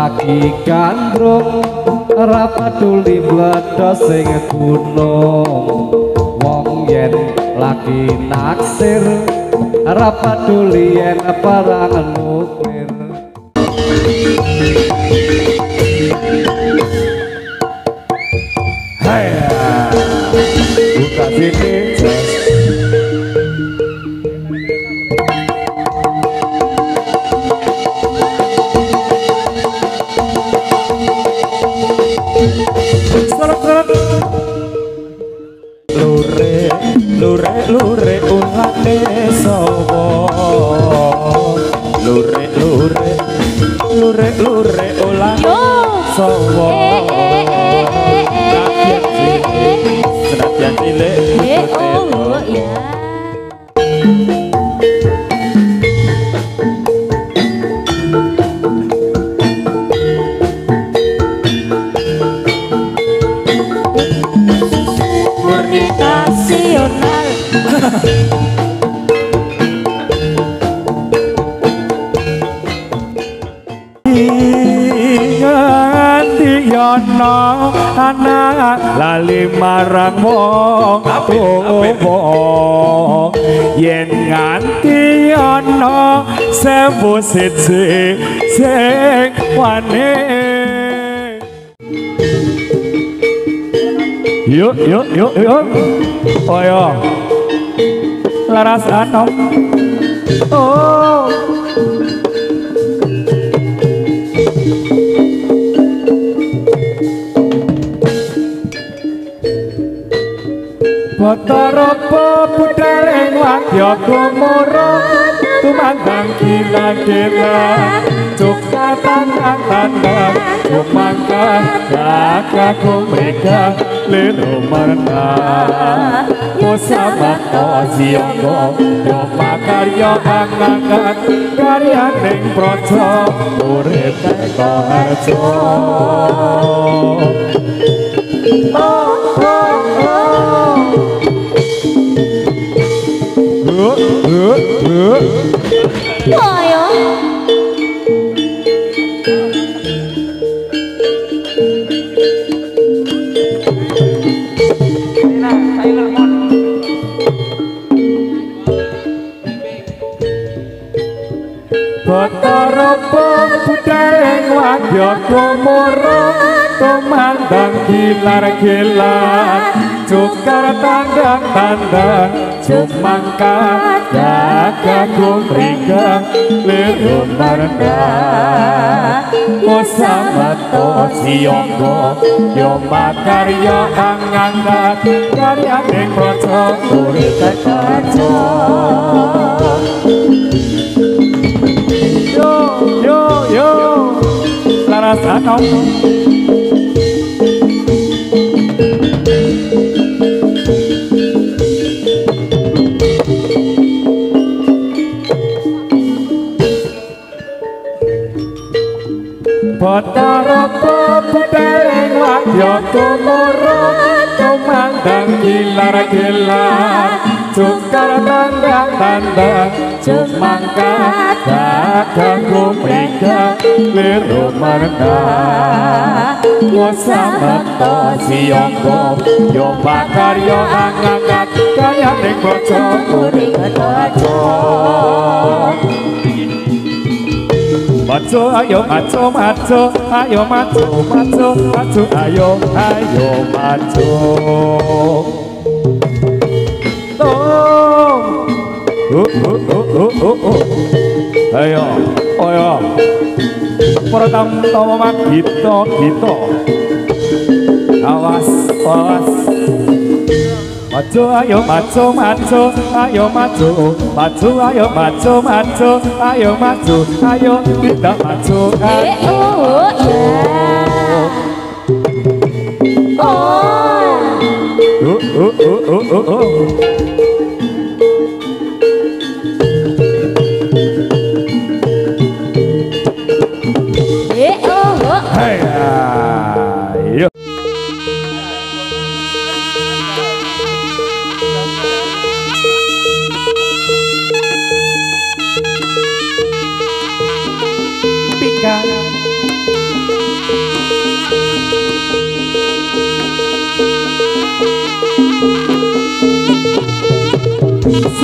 lagi gandrung ora peduli bledho sing gunung wong yen lagi naksir ora peduli yen perang nuklir hai buka sini lure ulane sowo lure ulane sowo senadyan cilik oh ya nasional nganti yono anak lali marang wong wong yen nganti yono sewu siji sing wani yuk oh yo laras anom oh Batara budal ing wadya kumara tumandang gila-gila cukta tandang kumangka kakak kumrika lelo marna musabat osioko yo makarya angkat karya ning praja urip teko harjo ayo Batara budal ing wadya kumara tumandang gilar-gilar cukar tandang-tandang cumangkat gagah kumrika lero marna musabato siyangga yo makarya angangkat karya ning praja urip kaca yo laras anom Batara budal ing wadya kumara tumandang gilar-gilar cukar tandang-tandang cumangkat gagah kumrika lero marna musabato siyangga yo makarya angkat karya ning praja urip kaca Maco ayo maco ayo maco ayo maco ayo pertama kita awas maco ayo kita maco ayo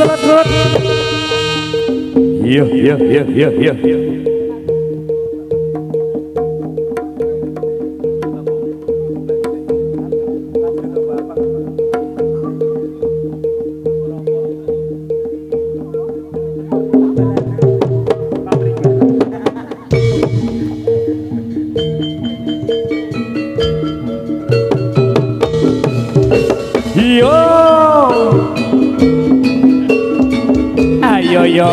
Serut. Iya. Ayo yo.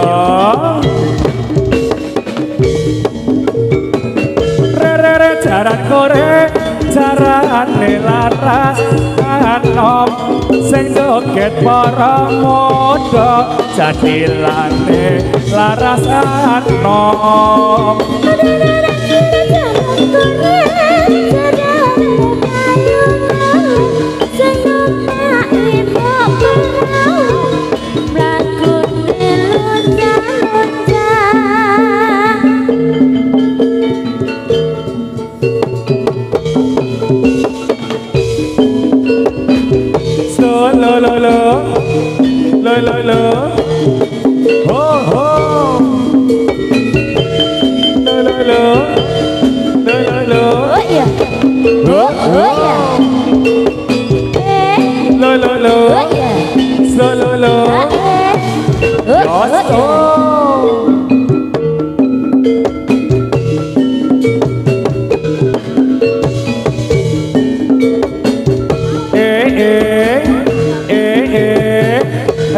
Re jaran kore jarane laras anom sing joget para modho jadilane laras anom. Lo ho ho lo oh ya oh ya lo oh ya lo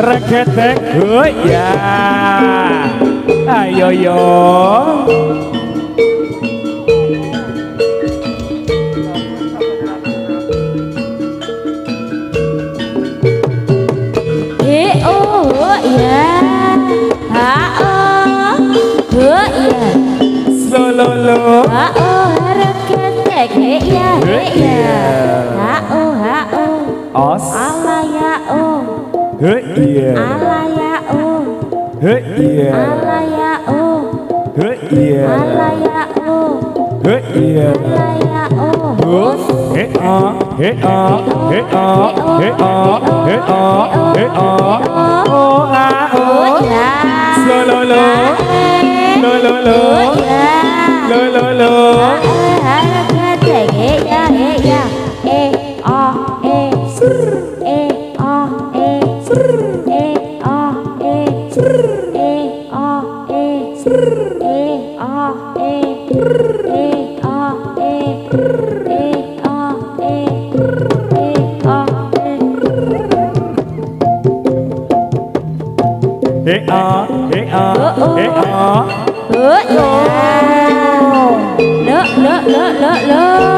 reketek oh ya ayo yo oh ya ha oh ya solo oh reketek ya ha oh os alaya oh iya alaya oh iya alaya oh iya alaya oh iya alaya oh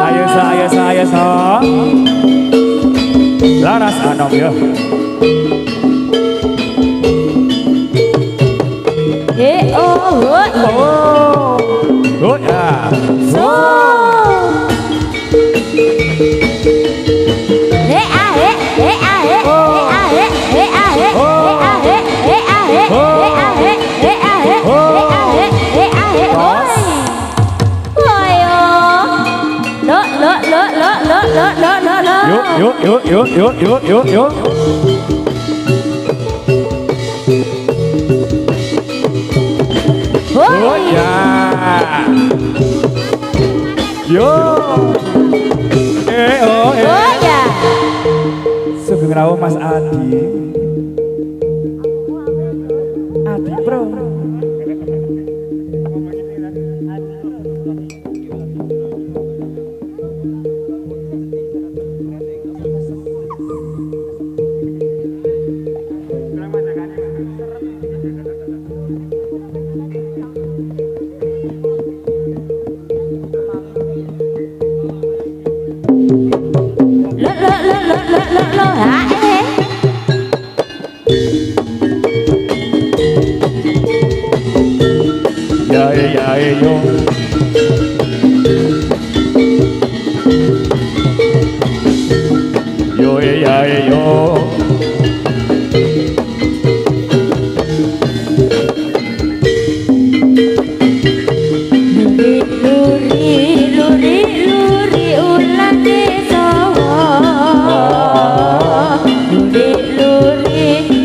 Ayo sa laras anom ya oh ya so Yuk. Oh ya. Yo. Oh ya. Sugeng rawuh Mas Adi. Adi bro.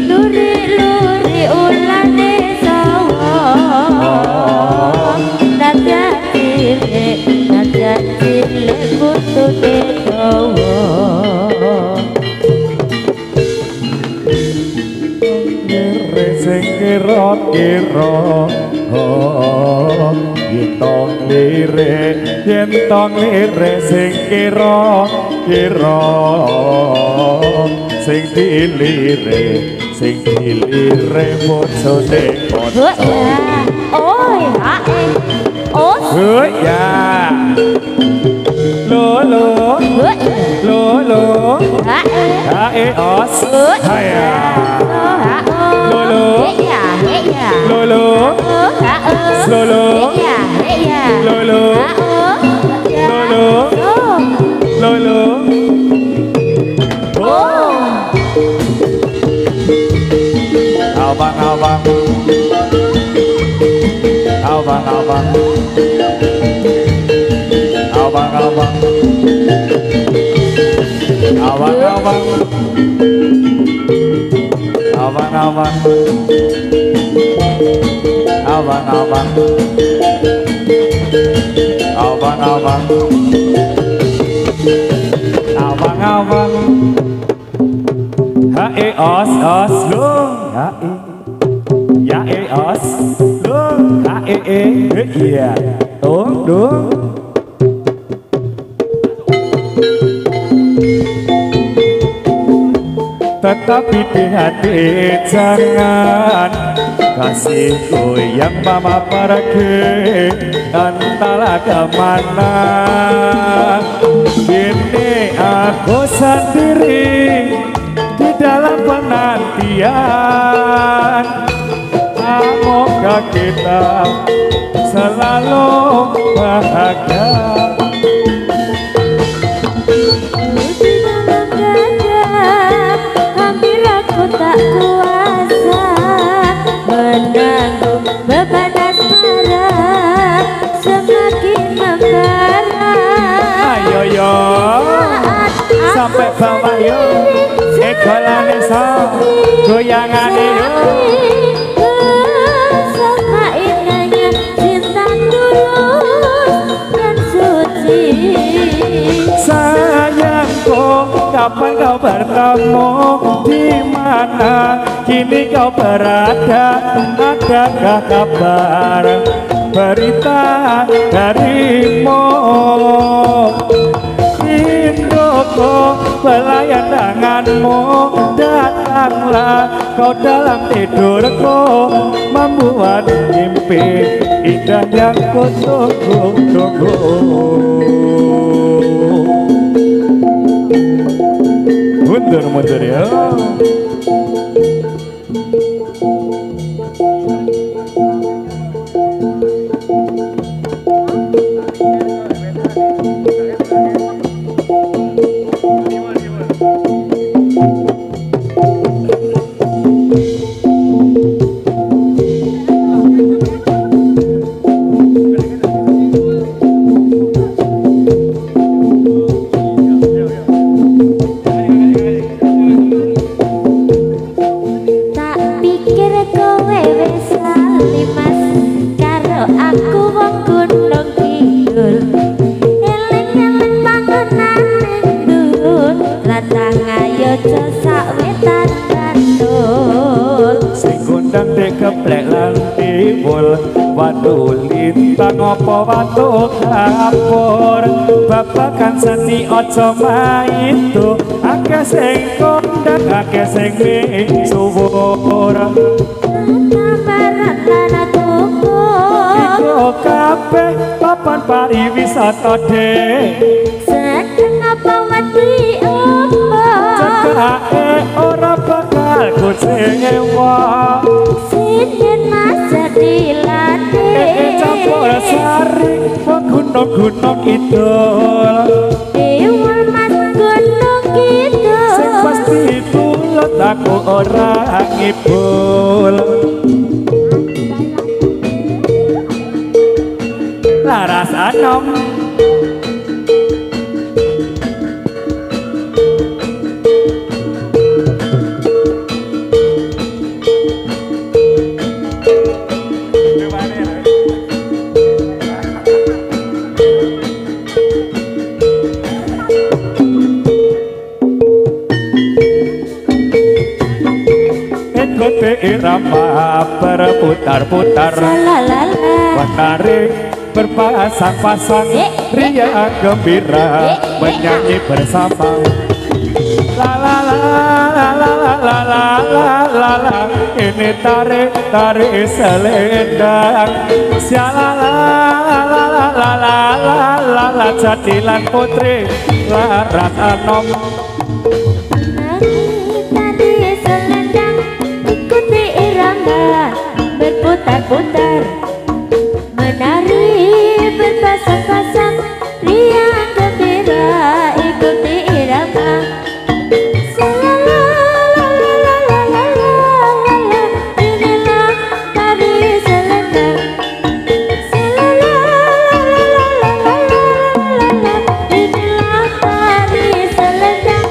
Luri yen tong lirik sing kira sing dilirik bojone oh ya lo os haya lo hae os lo hae os lo hae iya dong tetapi di hati jangan kasihku yang mama pergi entahlah kemana. Kini aku sendiri di dalam penantian. Semoga kita selalu bahagia. Tak kuasa menanggung beban asmara semakin membara. Ayo yo sampai bawah yo ekolane so goyangane yo sama indahnya cinta tulus dan suci. Sayangku, kapan kau bertemu? Di mana kini kau berada? Adakah kabar berita darimu? Rinduku pelayan tanganmu, datanglah kau dalam tidurku, membuat mimpi indah yang ku tunggu-tunggu. Mundur ya. Keplek lan tiwul watu lintang apa watu kapur babakan seni aja maido akeh sing kondang akeh sing misuwur iku kabeh papan pariwisata dek sedeng apa wedi apa cekake ora bakal kecewa. Sinin masa dilatih campur sari gunung-gunung kidul Dewa mas gunung kidul sing pasti tulut aku ora ngibul laras anom irama berputar-putar menari berpasang-pasang ria gembira menyanyi bersama la la la la la la la la la la ini tarik selendang sialala la la la la la la la jadilan putri larat anom tari selendang ikuti irama berputar-putar menari berpasang-pasang riang gembira ikuti irama inilah tari selendang inilah tari selendang.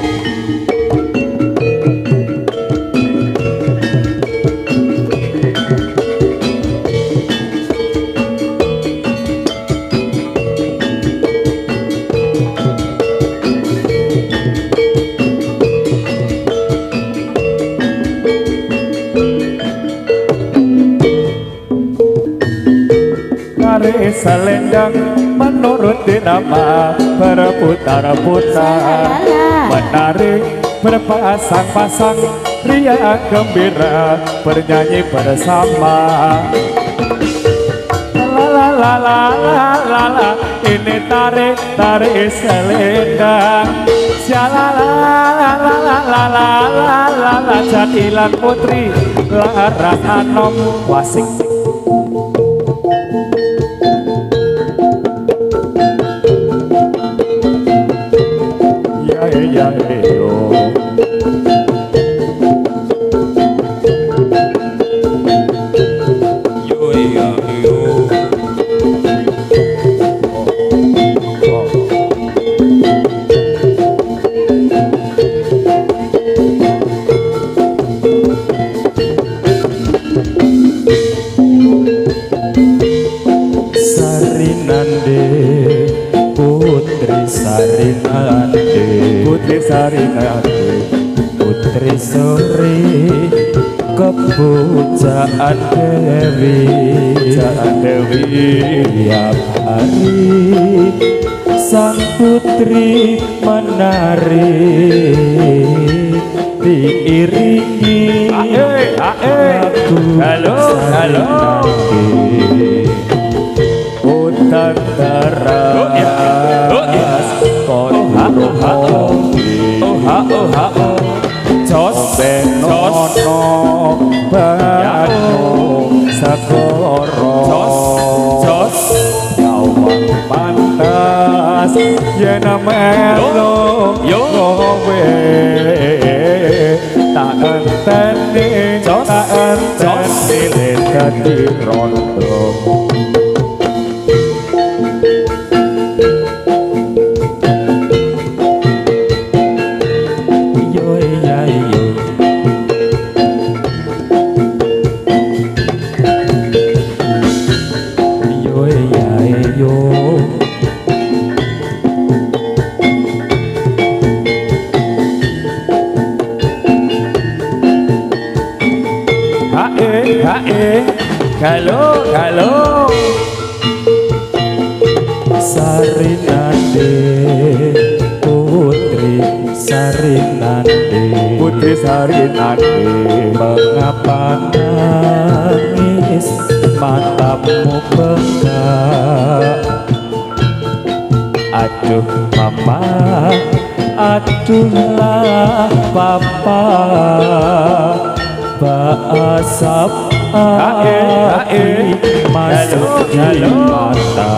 tari selendang menurut irama berputar-putar menari berpasang-pasang ria gembira bernyanyi bersama la la la la la la ini tari selendang sialala la la la la la la la jadilan putri larat anom wasik ya yo Putri Sarinade Putri Sore kepujaan Dewi tiap hari sang putri menari diiringi lagu hutan deras jos benono bano sagoro jos kawang pantas yena melo kowe tak enteni le dadi rondo Halo Sarinade Putri Sarinade mengapa nangis matamu bengkak aduh mama aduhlah papa basap masuk di mata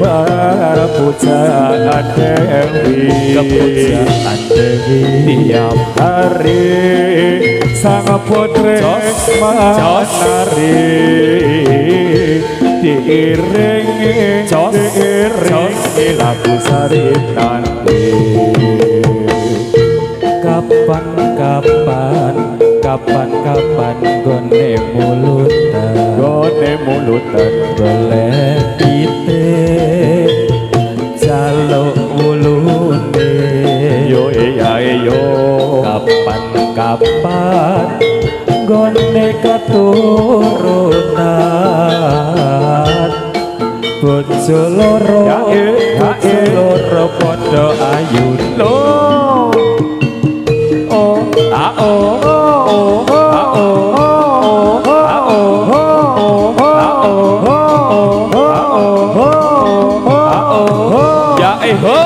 berpujaan Dewi tiap hari sang putri menari diiringi lagu Sarinade kapan gone mulutan golek ite seloro seloro podo ayu lo oh ah oh oh ah oh ho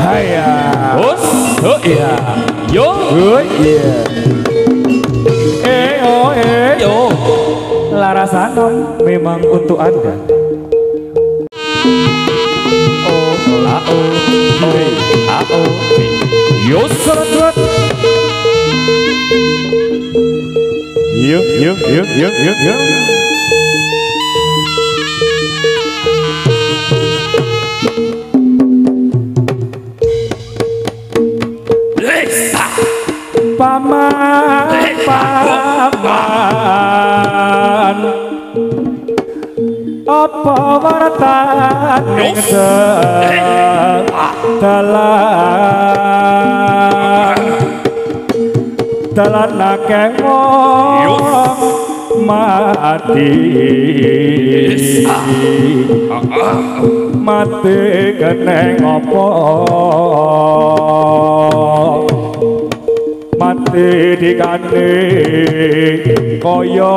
haya hos ho ya yo yeah yo Larasanon memang untuk Anda oh ah oh yo serot yuk paman apa wartan ning dalan akeh wong mati keneng apa mati dikane kaya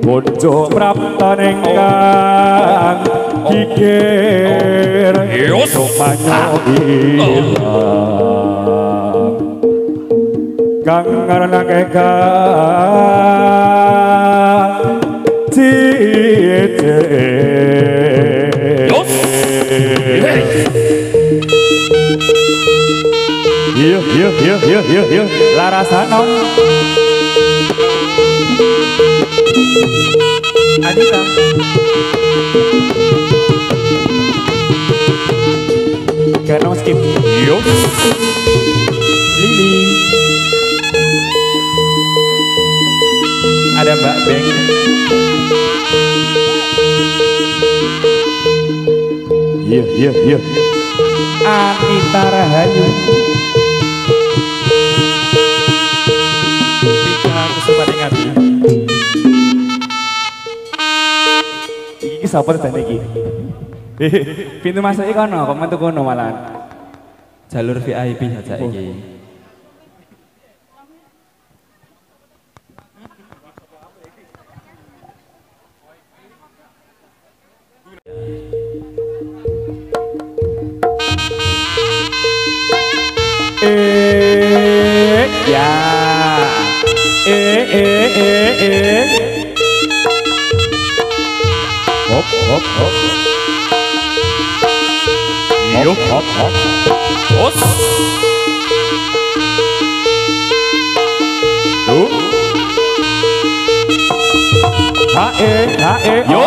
bojo prapta ingkang kikir sumanyo ilang kang ngaranake cite Yuk Larasanon Adita Kanong skip yuk Lili ada Mbak Beng yuk Anita Rahayu iki sapa tadi iki? Pintu masuk iki kono, kok metu kono malah. Jalur VIP saja iki. Ya. Hop. Yo hop. Hos. Yo. Yo.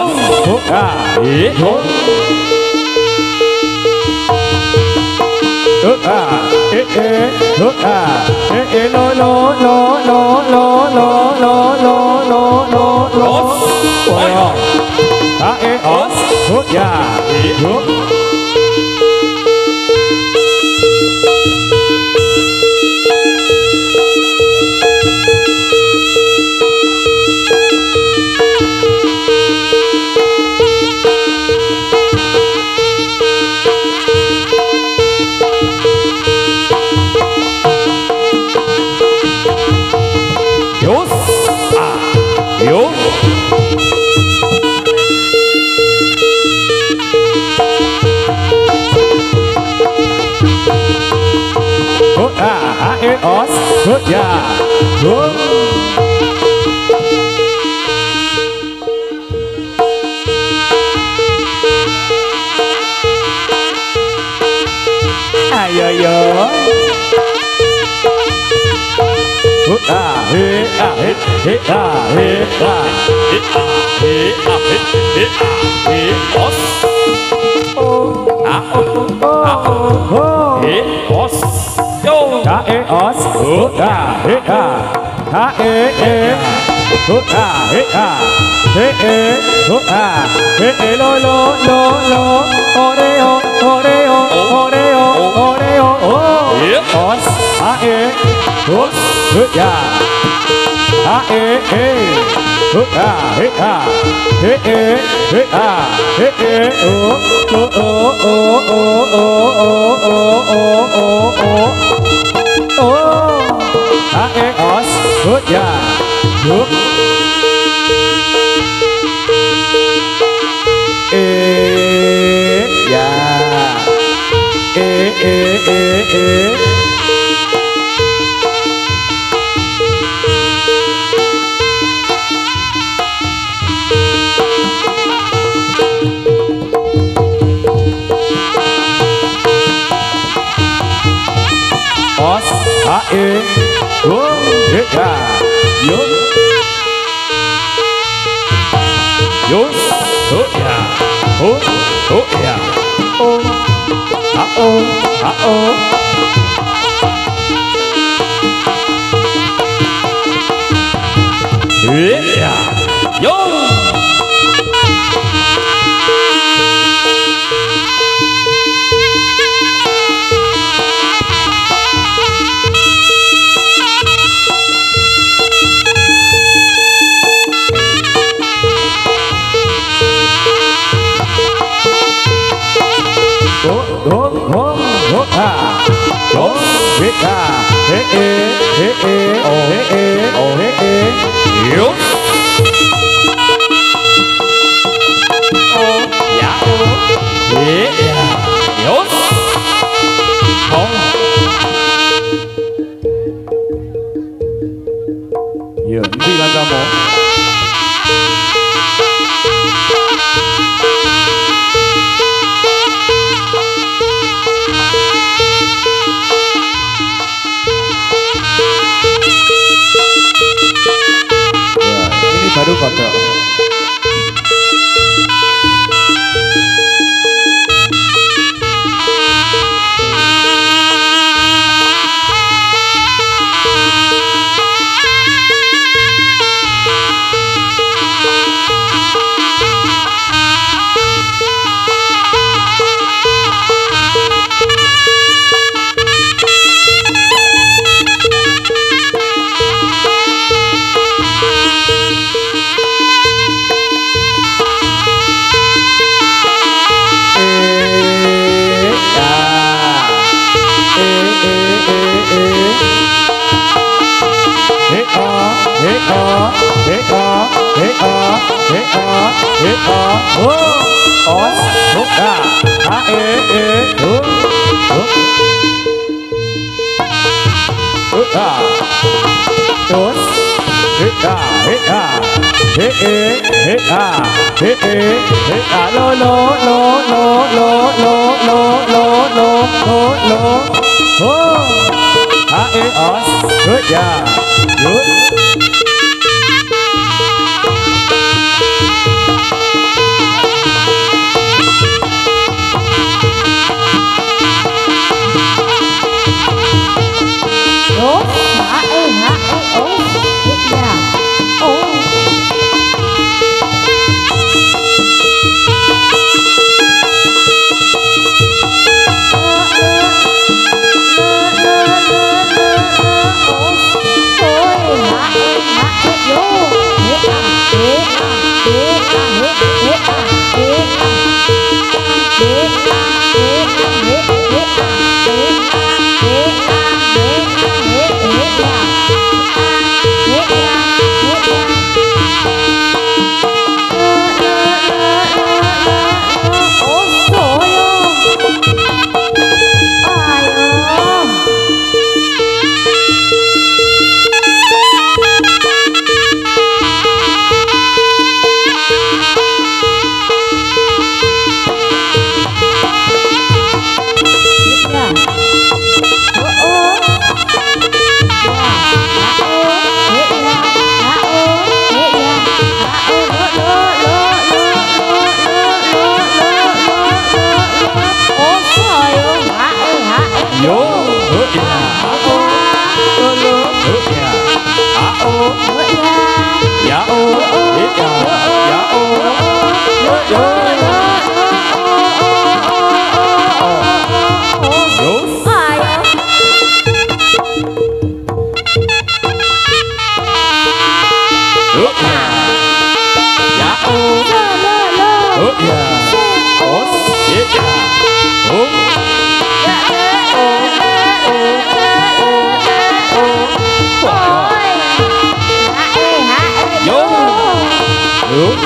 Yo. a e e a he a he e he a he e o o o o o o o o a e os ya hút e ya e os a e o he ya yus yus o ya o ya o a o a o ya yo đi làm ra một ini baru kodok. Os, iya. Oh. Yo. Yo.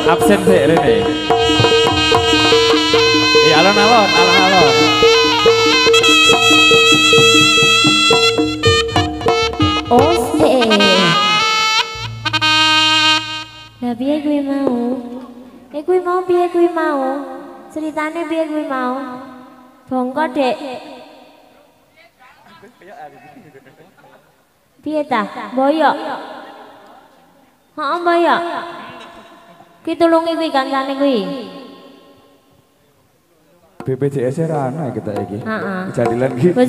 Absen sih Rene. Alon-alon. Os Lah piye kuwi mau? Kuwi mau piye kuwi mau? Ceritane piye kuwi mau? Bongko, Dek. Piye ta? Boyok. Heeh, boyok. Ki tulungi kuwi kancane kuwi. BPJS ra ana kita iki. Heeh. Kejadian iki. Bos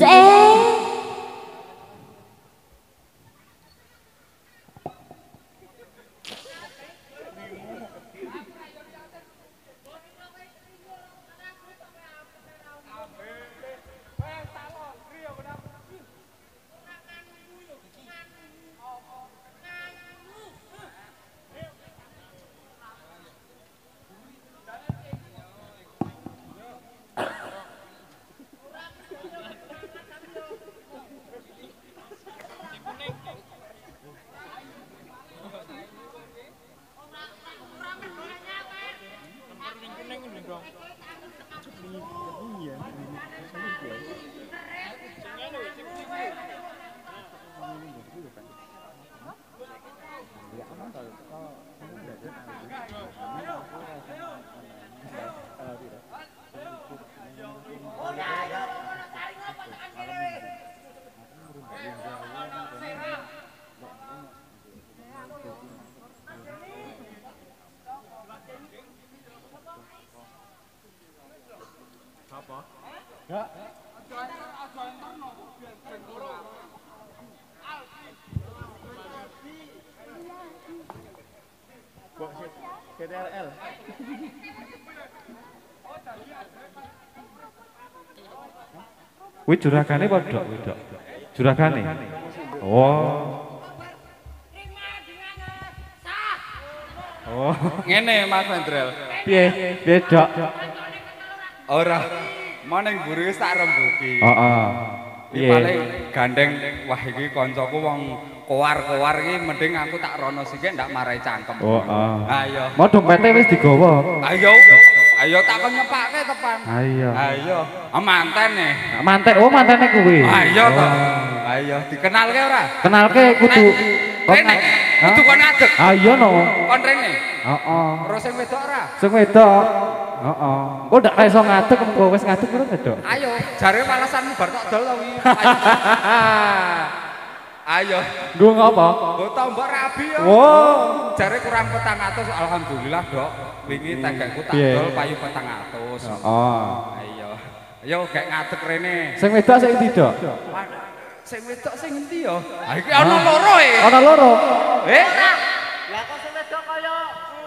KTRL. Kuwi juragane padha, Dok. Juragane. Oh. Oh, ngene Mas Mendrel. Piye? Piye, Dok? Ora. Maning mburi wis tak rembuki. Heeh. Iki paling gandeng wah iki kancaku wong kowar-kowar iki mending aku tak rono sithik ndak marai cangkem. Oh, ayo. Mau dompete wis digawa. Ayo. Ayo tak kon nyepake tepan. Ayo. Ayo. Manten e. Manten, oh mantene kuwi. Ayo to. Ayo dikenalke ora? Kenalke kudu Rene. Kudu kon ngadeg. Ayo no. Kon rene. Heeh. Terus sing wedok ora? Sing wedok. Heeh. Engko ndak iso ngadeg, engko wis ngadeg terus wedok. Ayo, jare walesanmu bar tok dol to wi. Ayo. Nggo ngapa? Nggo tombok rabi yo. Wow. Jare kurang 400 alhamdulillah, Dok. Wingi tegekku tak dol payu 400. Heeh. Ayo. Ayo gek ngadeg rene. Sing wedok sing ndi, Dok? Sing wedok sing endi yo? Ha iki ana loro e. Ana loro. Lah kok sing wedok kaya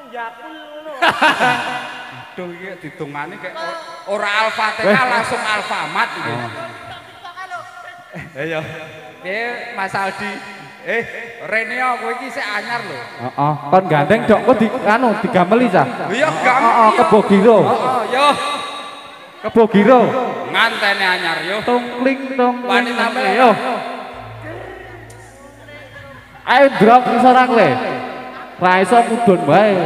njakul ngono. Aduh iki ditungani kayak ora Al-Fatihah langsung Alfamart iki. Ayo. Piye Mas Aldi? Reneo kowe iki sik anyar lho. Heeh, kon gandeng dok kok digameli cah. Iya gamel. Heeh, Kebo Giro. Heeh, yo. Kebo Giro. Ngantene anyar yo. Tungkling tong. Wanita yo. Ayo drop isor kowe. Ra iso mudhun wae.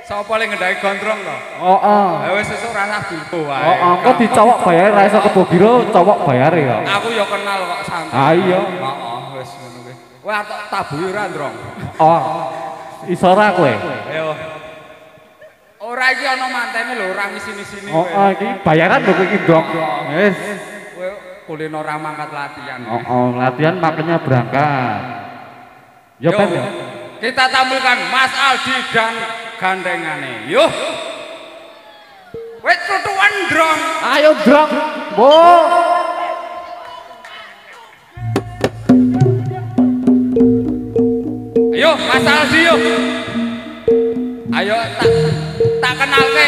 Sapa le ngendaki gondrong to? Heeh. Ya wis sesuk ra usah dilpo wae. Heeh, kok dicowok bayar ra iso Kebo Giro, cowok bayare ya. Aku ya kenal kok santai. Ah iya. Heeh, wis ngono kuwi. Kowe atok tabuhi ora, Ndrong? Oh. Isor kowe. Ayo. Ora iki ana mantene lho, ora ngisini-sini kowe. Oh, iki bayaran lho iki, Dok. Wis. Kowe kulino ora mangkat latihan. Oh, latihan makanya berangkat. Ya Yo, kan ya. kita tampilkan Mas Aldi dan gandengane. Yo. Wes tutuan Ndrong. Ayo, Dok. Bo. Ayo Mas Aldi yo. Ayo tak kenalke.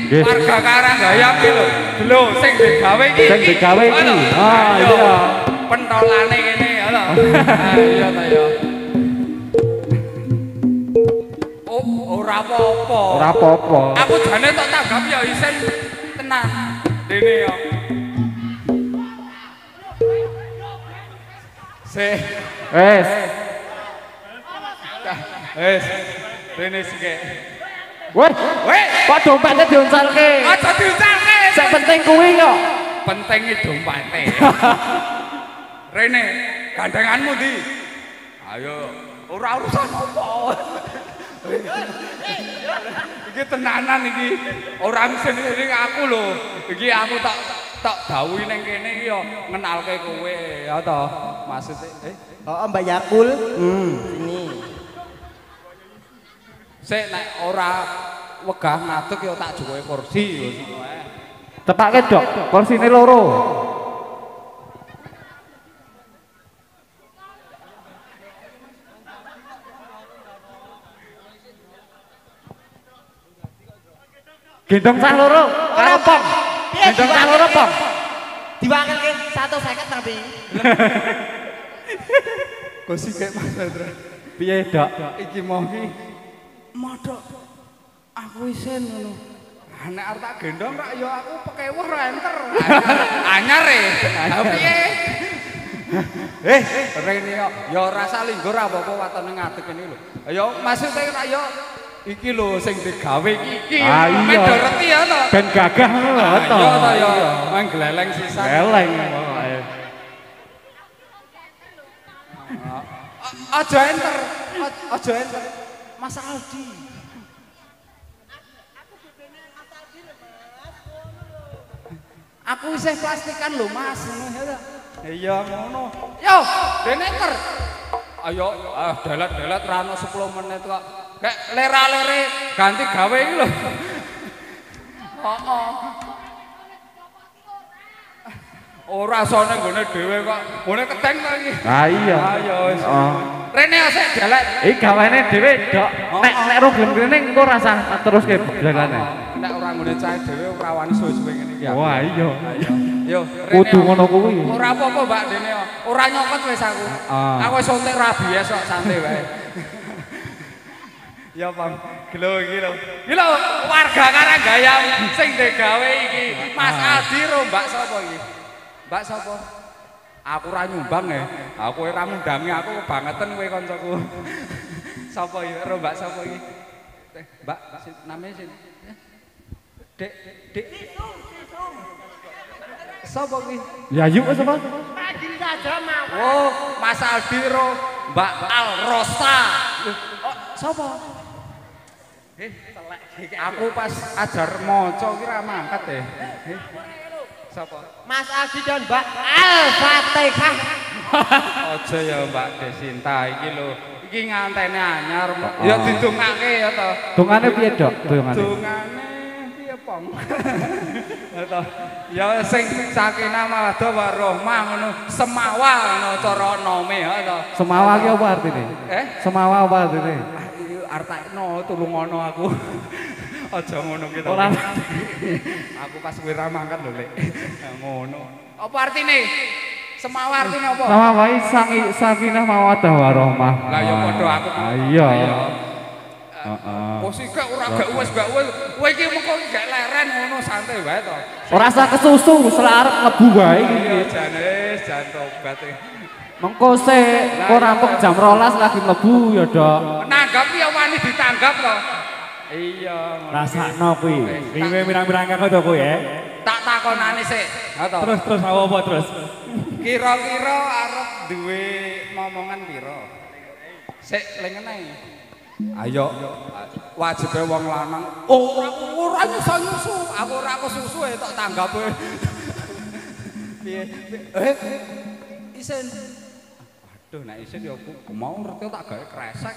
Nggih. Warga Karanggayam iki lho. Lho sing digawe iki. Sing digawe iki. Ah, iya. Pentolane kene ya lho. Iya ta ya. Oh, ora apa-apa. Ora apa-apa. Aku jane tok tanggap ya isen tenan. Dene ya. Wes. Wes. Rene sike. Weh, Weh, kok dompetnya diunsalke? aja diucapke. Sing penting kuwi kok. Pentinge dompete. Rene, gandenganmu ndi? Ayo, ora urusan apa. Iki tenanan iki. Ora sendiri aku lho. Iki aku tak dawuhi ning kene iki yo ngenalke kowe ya to. Maksude Oh, Mbak Yakul. Sini. sik nek ora wegah ngadeg yo tak juwe kursi yo ngono ae. Tepake, Dok. Kursine loro. Gendong cah loro, karo pom. Gendong cah loro pom. Diwakilke 150 tapi. Kursi kayak Mas Hendra. Piye, Dok? Iki mau ki modok aku isen ngono. Nek arep tak gendong rak ya aku pekewuh ra enter. Anyar e. Ha piye? Rene ya ora salinggo ra apa-apa watone ngadeg kene lho. Ya maksude rak ya iki lho sing digawe iki. Ah, iya. Medho reti ya to. Ben gagah ngono lho, to. Iya to ya. Mang gleleng sisan. Geleng pokoke. Aja enter. Aja enter. Mas Aldi. Aku isih plastikan lho Mas ngono ya ta. Iya ngono. Yo, dene enter. Ayo dalat-dalat ra ono 10 menit kok. Kayak lera-lere ganti gawe iki lho. Heeh. Ora sone nggone dhewe kok. Nggone kedeng to iki. Ah iya. Ayo wis. Oh. Rene asik dalat. Iki gawane dhewe, Dok. Nek ro gelem kene engko rasah teruske belalane. Nek ora nggone cahe dhewe ora wani suwe-suwe ngene iki. Wah, iya. Yo, Kudu ngono kuwi. Ora apa-apa, Mbak Dene. Ora nyokot wis aku. Aku wis suntik rabies kok santai wae. Ya, Pam. Gelo iki lho. Iki lho warga Karanggayam sing digawe iki. Mas Aldi ro Mbak sapa iki? Mbak sapa? Aku ora nyumbang ya. Aku ora ngundangi aku kebangetan kowe kancaku. Sapa iki? Ro Mbak sapa iki? Mbak, namanya sin. Dek, Dek. Sapa kuwi? Ya yuk sapa? Adil saja mau. Oh, Mas Aldi ro Mbak Alrosa. Oh, sapa? Aku pas ajar maca ki ra mangkat ya. Sapa? Mas Aldi dan Mbak Al-Fatihah. Aja ya Mbak Desinta iki lho. Iki ngantene anyar. Ya didongake ya to. Dongane piye, Dok? Dongane. Dongane piye, Pong? Ya to. Ya sing sakinah mawaddah warahmah ngono. Semawa ngono cara nome ya to. Semawa ki apa artine? Eh? Semawa apa artine? Artakno tulungono aku. Aja ngono ki to. Ora. Aku pas kowe ra mangkat lho, Lek. Ngono. Apa artine? Semawar artine apa? Sama wae sakinah mawaddah warahmah. Lah ya padha aku. Iya. Heeh. Kok sik ora gak wis. Kowe iki mengko gak leren ngono santai wae to. Ora usah kesusu, selak arep mlebu wae iki. Iya jane jan tobat e. Mengko sik kok rampung jam 12 lagi mlebu ya, Dok. Nanggap ya wani ditanggap to. Iya. Rasakno kuwi. Riwe mirang-mirang kok to kowe ya. Tak takonane sik. Ha to. Terus apa terus? Kira-kira arep duwe momongan piro? Sik lengene. Ayo wajibe wong lanang ora nyusu. Aku ora kesusu tok tanggape. Piye? Isen. Aduh nek isen ya aku mau ngerti tak gawe kresek.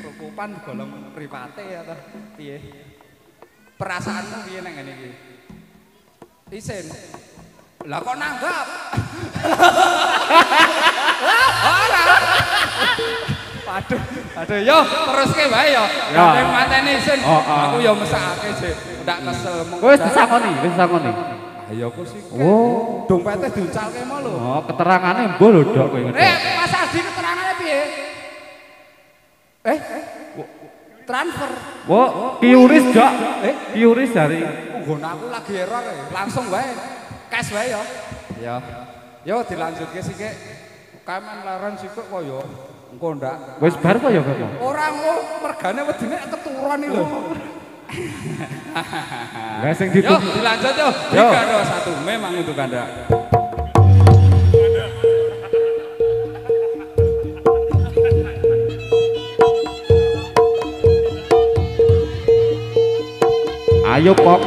Rukupan golong mripate ya ta. Piye? Perasaanmu piye nang ngene iki? Isen. Lah kok nanggap? Ora. Aduh yo teruske wae yo. Nek mateni isin aku yo mesake sik. Ndak kesel mung. Wis disangoni. Ayo aku sih. Oh, Dompete diucalke mau lho. oh keterangane mbuh lho, Dok kowe ngene. Mas Aldi keterangane piye? Transfer. Wo, kiuris, Dok. Kiuris dari Nggon aku lagi error langsung wae. Cash wae yo. Ya. Yo dilanjutke sik. Kamen laran sik kok yo. Engko ndak. wis bar kok ya, Bapak? Ora engko mergane wedine keturunan iki lho. Lah sing Yo dilanjut yo. 3 2 1 memang untuk Anda. Ayo, Pok.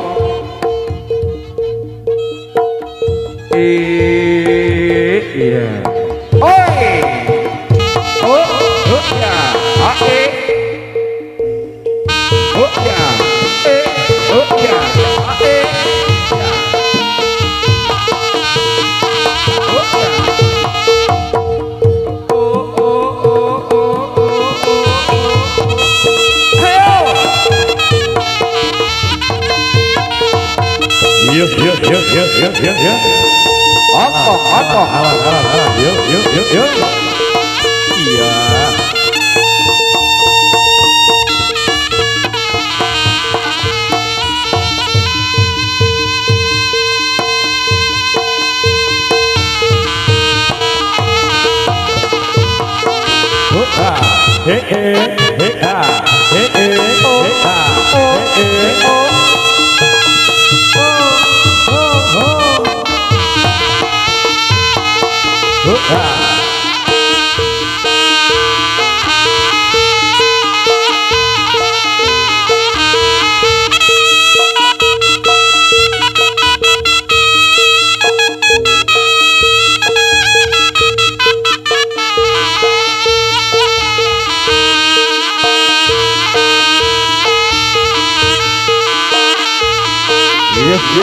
Iya. Oi. Oh ya. Ae. Oh ya. Oh ya. Ae. Oh ya. Yuk. Apa? Yuk. Iya.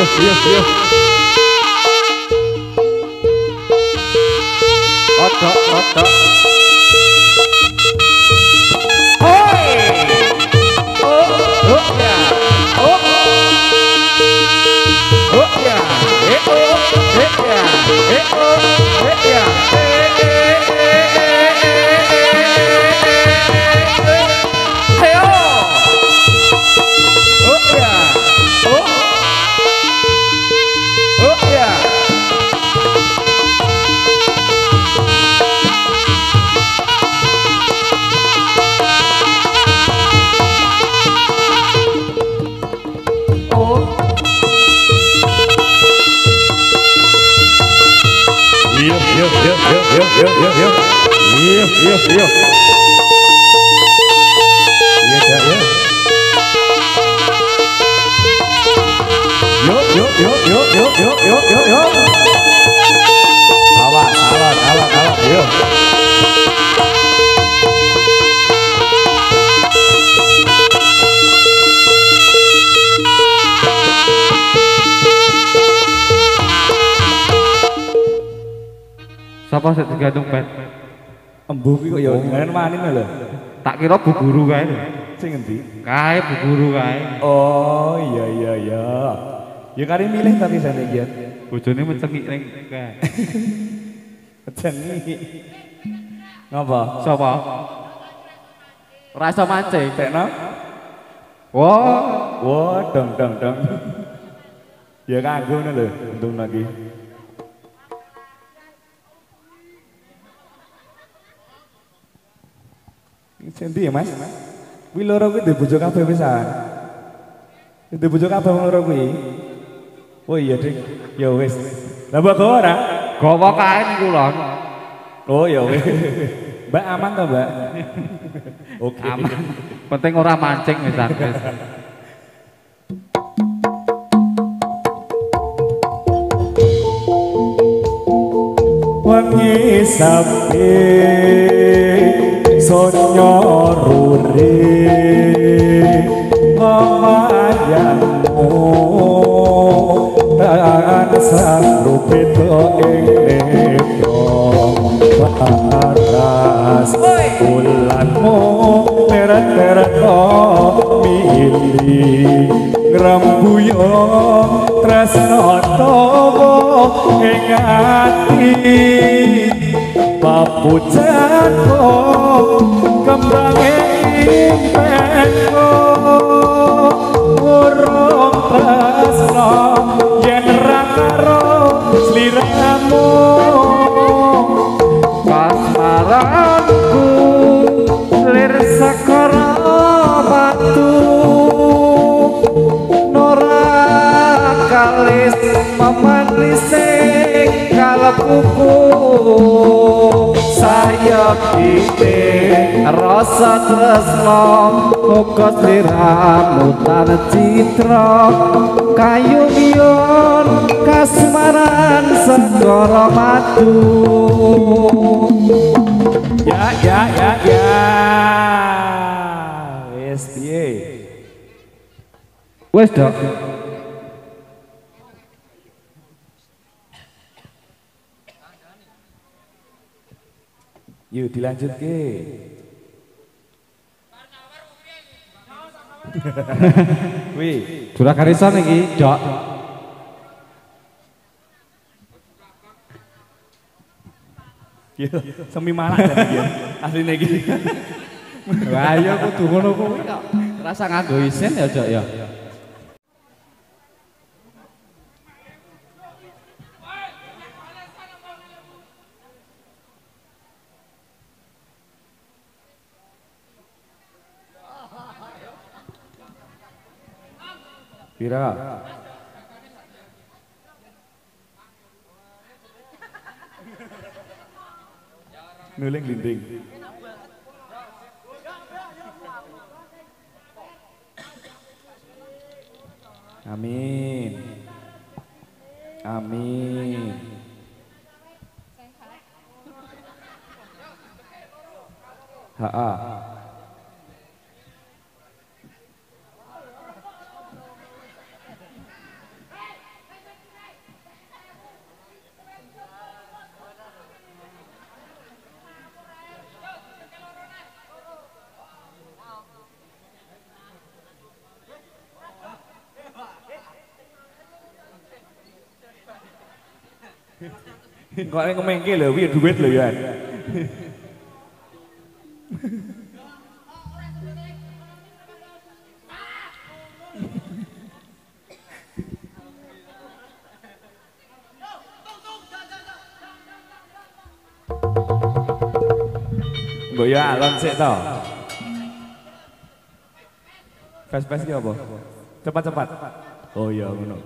Yes. Otak. Hoi. Oh ya. Oh ya. Ayo. Oh ya. Oh ya. Iya. Yuk. Awas, yuk. Sapa sing digantung pet? Embuh ki kok ya ngene manin lho. Tak kira bu guru kae lho. Sing endi? Kae Bu Guru kae. Oh, iya. Ya kari milih tapi jane iki. Bojone mencengik ning kae. Jenenge. Ngapa? Sapa? Ora iso mancing. Tekno? Wah, Dong. Ya kanggo ngono lho, untung lagi. Sendi ya Mas? Kuwi loro kuwi duwe bojo kabeh pisan. Duwe bojo kabeh wong loro kuwi. Oh iya, Dik. Ya wis. Lah mbok gawa ora? gawa kae niku lho. Oh ya wis. Mbak aman to, Mbak? Oke. Aman. Penting ora mancing wis wis. Wangi sapi sonyo ruri ngamayanmu tan sarupito ing netra paras bulanmu teret-teret mili ngrambuyo tresno towo ing ati papujanku kembange impenku urung tresno yen ra karo sliramu Pasmaranku lir sakara batu Nora kalis memanise kalbuku saya kite rasa tresno uga sliramu tan citra kayu biyon kasmaran segara madu ya wis piye wes dok yuk dilanjut ke wih Jurah Karisan iki dok semi malah jadi asline iki wah iya kudu ngono kuwi kok rasa nganggo isin ya dok ya Pira nuling linding amin amin ha kok ngomongke lho kuwi duit lho ya mbok ya alon sik to fast ki apa cepat oh iya ngono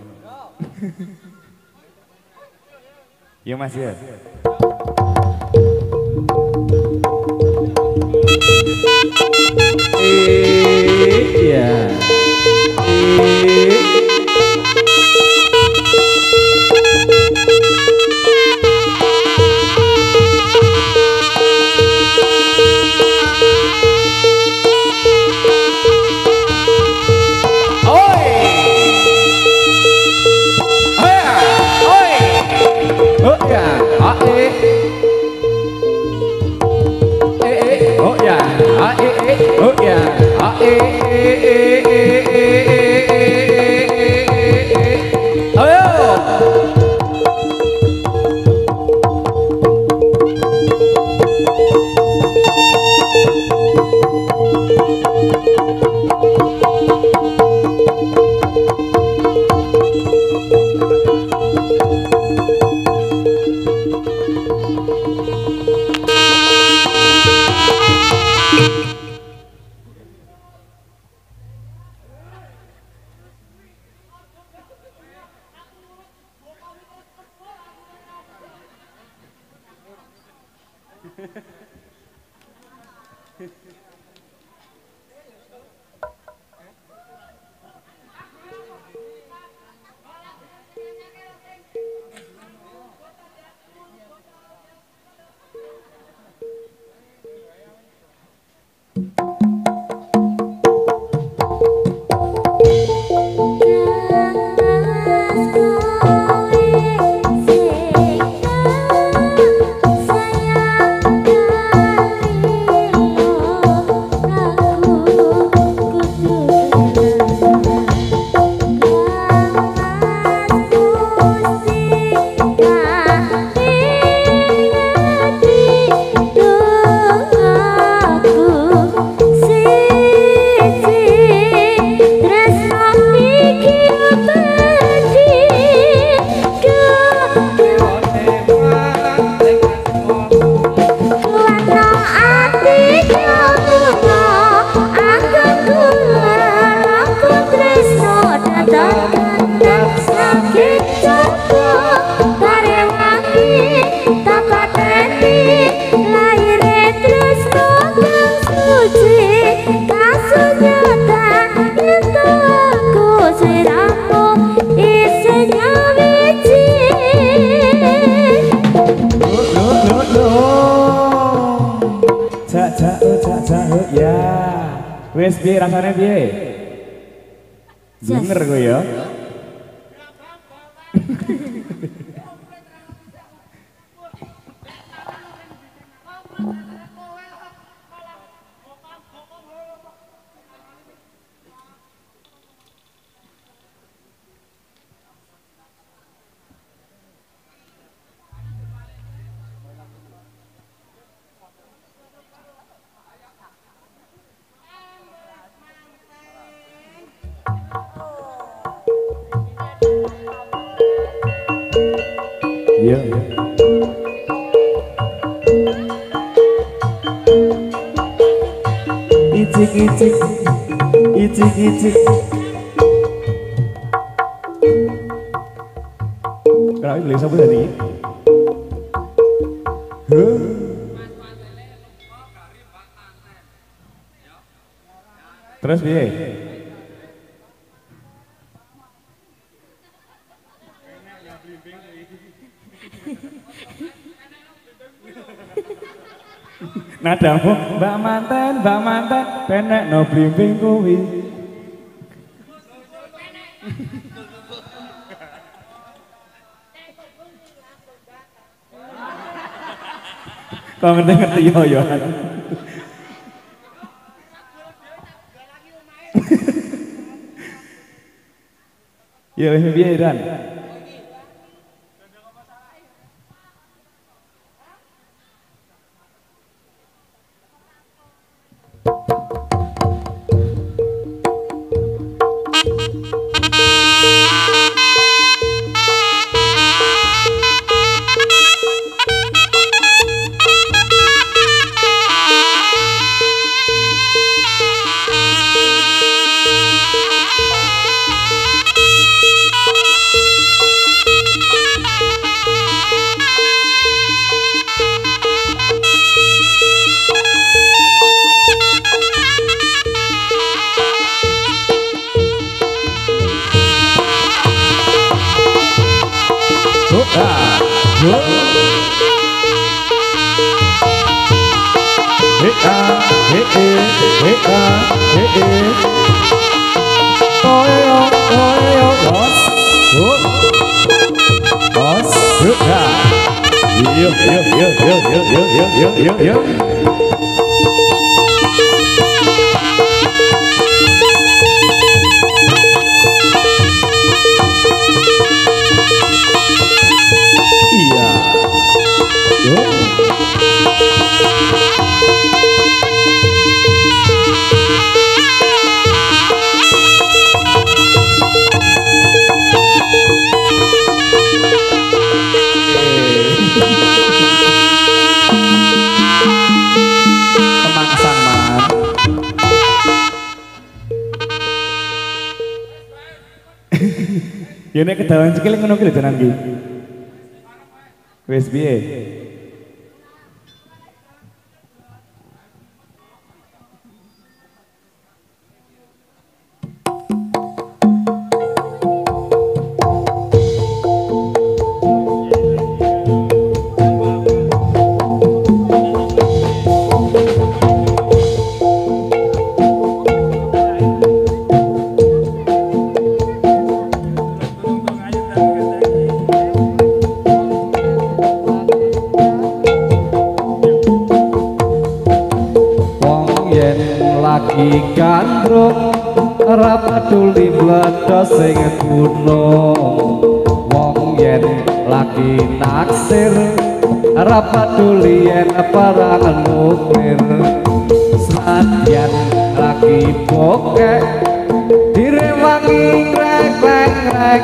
ya Mas ya iya oh ya Wes piye rasane piye? Denger gue ya. Iya. Icik icik, icik icik. Kenapa beli sabun tadi? Terus piye? Nadamu mbak manten, penek no blimbing kuwi. Kau ngerti yo. Ya wis piye Dan? Yo. Iya. Yo. Ya nek kedawan sikil ngono ki lho tenan ki. Wis piye? wangi gandrung ora peduli bledho sing gunung wong yen lagi naksir ora peduli yen perang nuklir senadyan lagi bokek direwangi krek-krek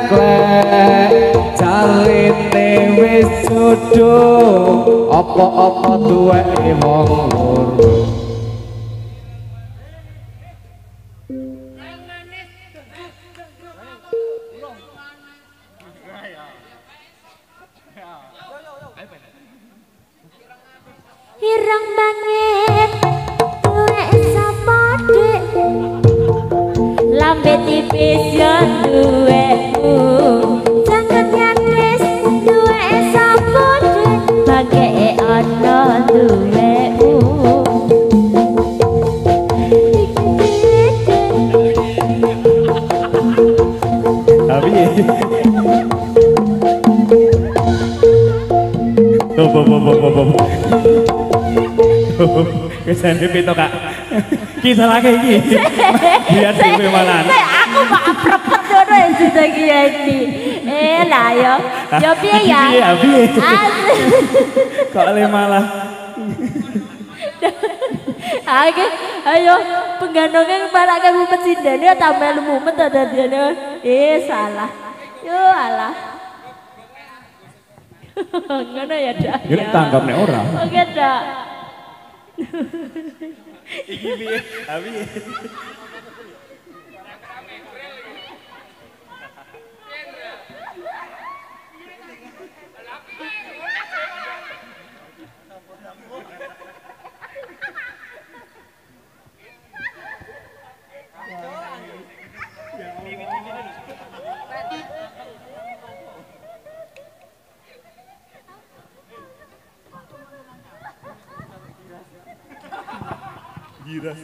carite wis jodoh apa-apa duweke wong loro Ireng banget duwe sapa dik lambe tipis yo duweku jangan nyandes duwe sapa dik bangke ana duweku tapi kesana pito kak kisah lagi ini biar dewe malan aku mbak aprepet dono ya sudah gini lah yo piye ya kok le malah ayo penggandongnya para kamu pesindane tambah mumet ada dia salah yo alah ngono ya dak ya tanggap nek ora oke dak iki piye abi Giras.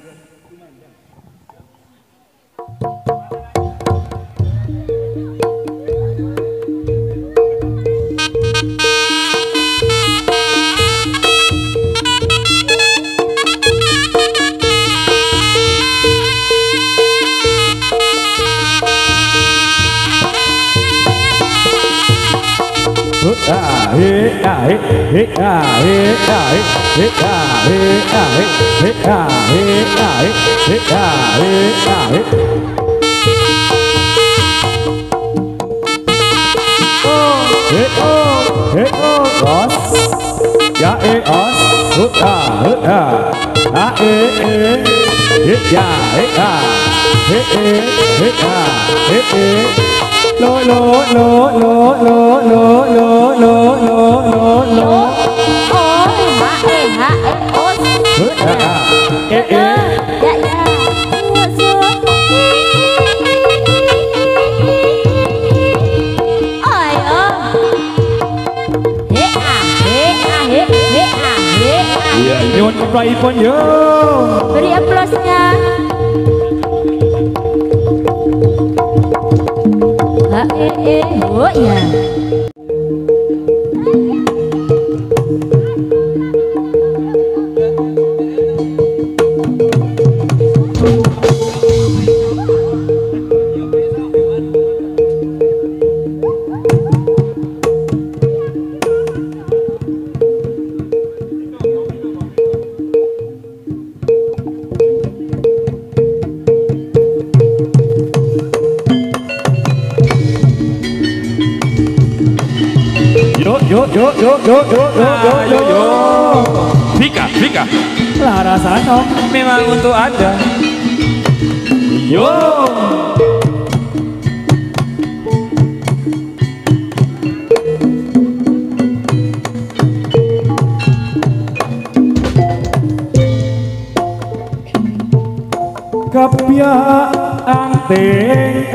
Nyuwun keprayipun yo. Beri aplausnya. Oh ya. Yo. Vika. Larasano Memang untuk Anda. yo. Kapya anteng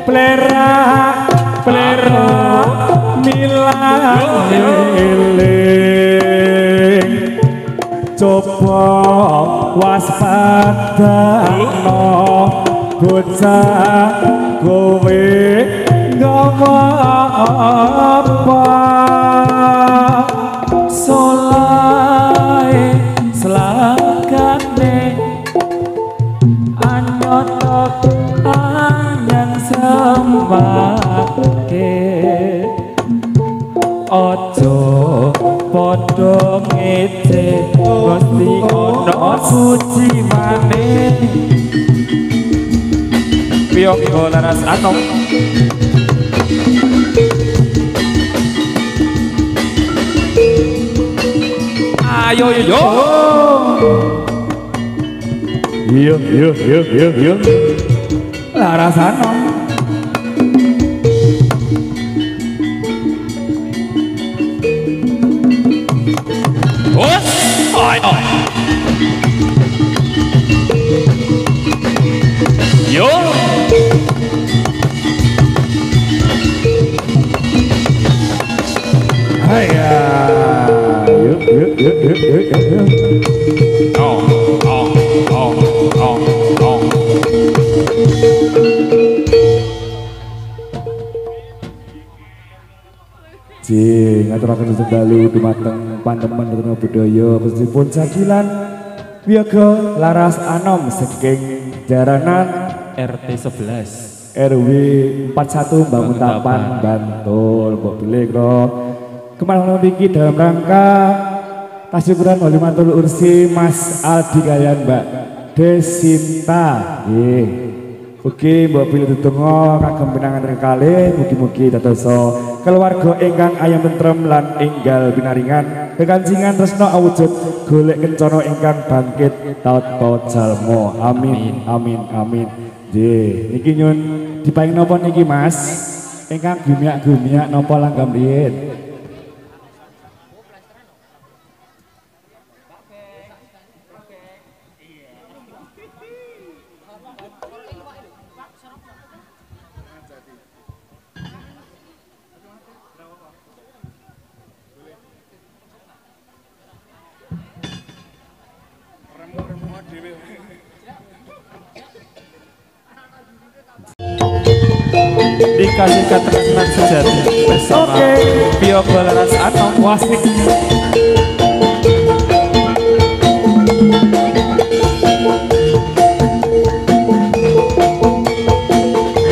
plera milang coba waspadano bocah kowe ngapa solai selangkane mamake ojo padha ngece Gusti ana suci maneh Piyoga Laras Anom ayo yo yo Laras Anom ayo yo Haya, yuk. Oh. Jing, aturaken sedalu dumateng pandemen rena budaya meskipun cakilan Wiyaga Laras Anom saking jaranan RT 11 RW 41 Banguntapan Bantul mbok bilih kro kemalang niki dalam rangka tasyukuran oleh matur ursi Mas Aldi kalian Mbak Desinta nggih ugi mbok bilih tetungga kagem pinangan kalih mugi-mugi dadosa keluarga ingkang ayam tentrem lan enggal binaringan kekancingan tresna awujud golek kencana ingkang bangkit tata jalma amin nggih niki nyun diparing napa niki Mas ingkang gumiak napa langgam riyin dikasih keterangan sejati bersama Piyoga Laras Anom wasik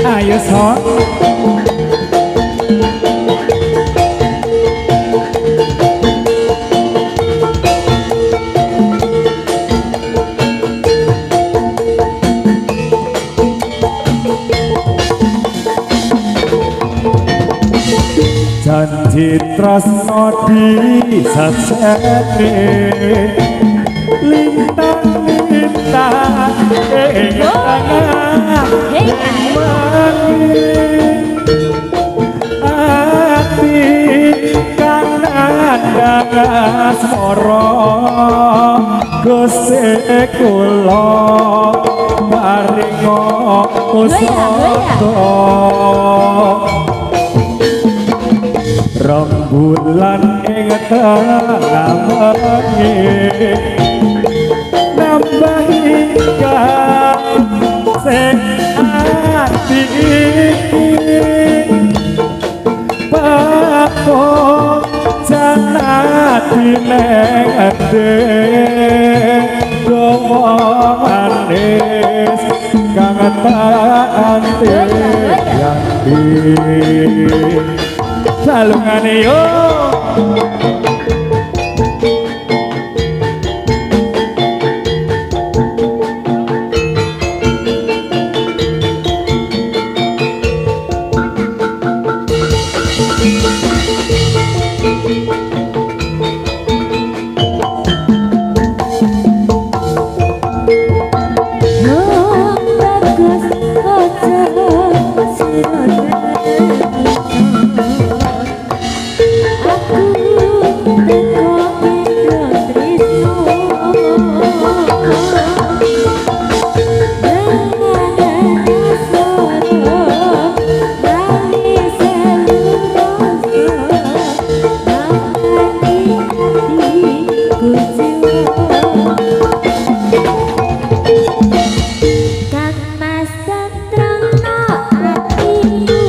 ayo son janji tresno disasene lintang ati kanan asmara Gusti kula paringa usada rembulan ing tengah wengi nambahi kasih ati papo janati ning ade manis kang tak anti yanti salungane yo Kang Mas tentremno ati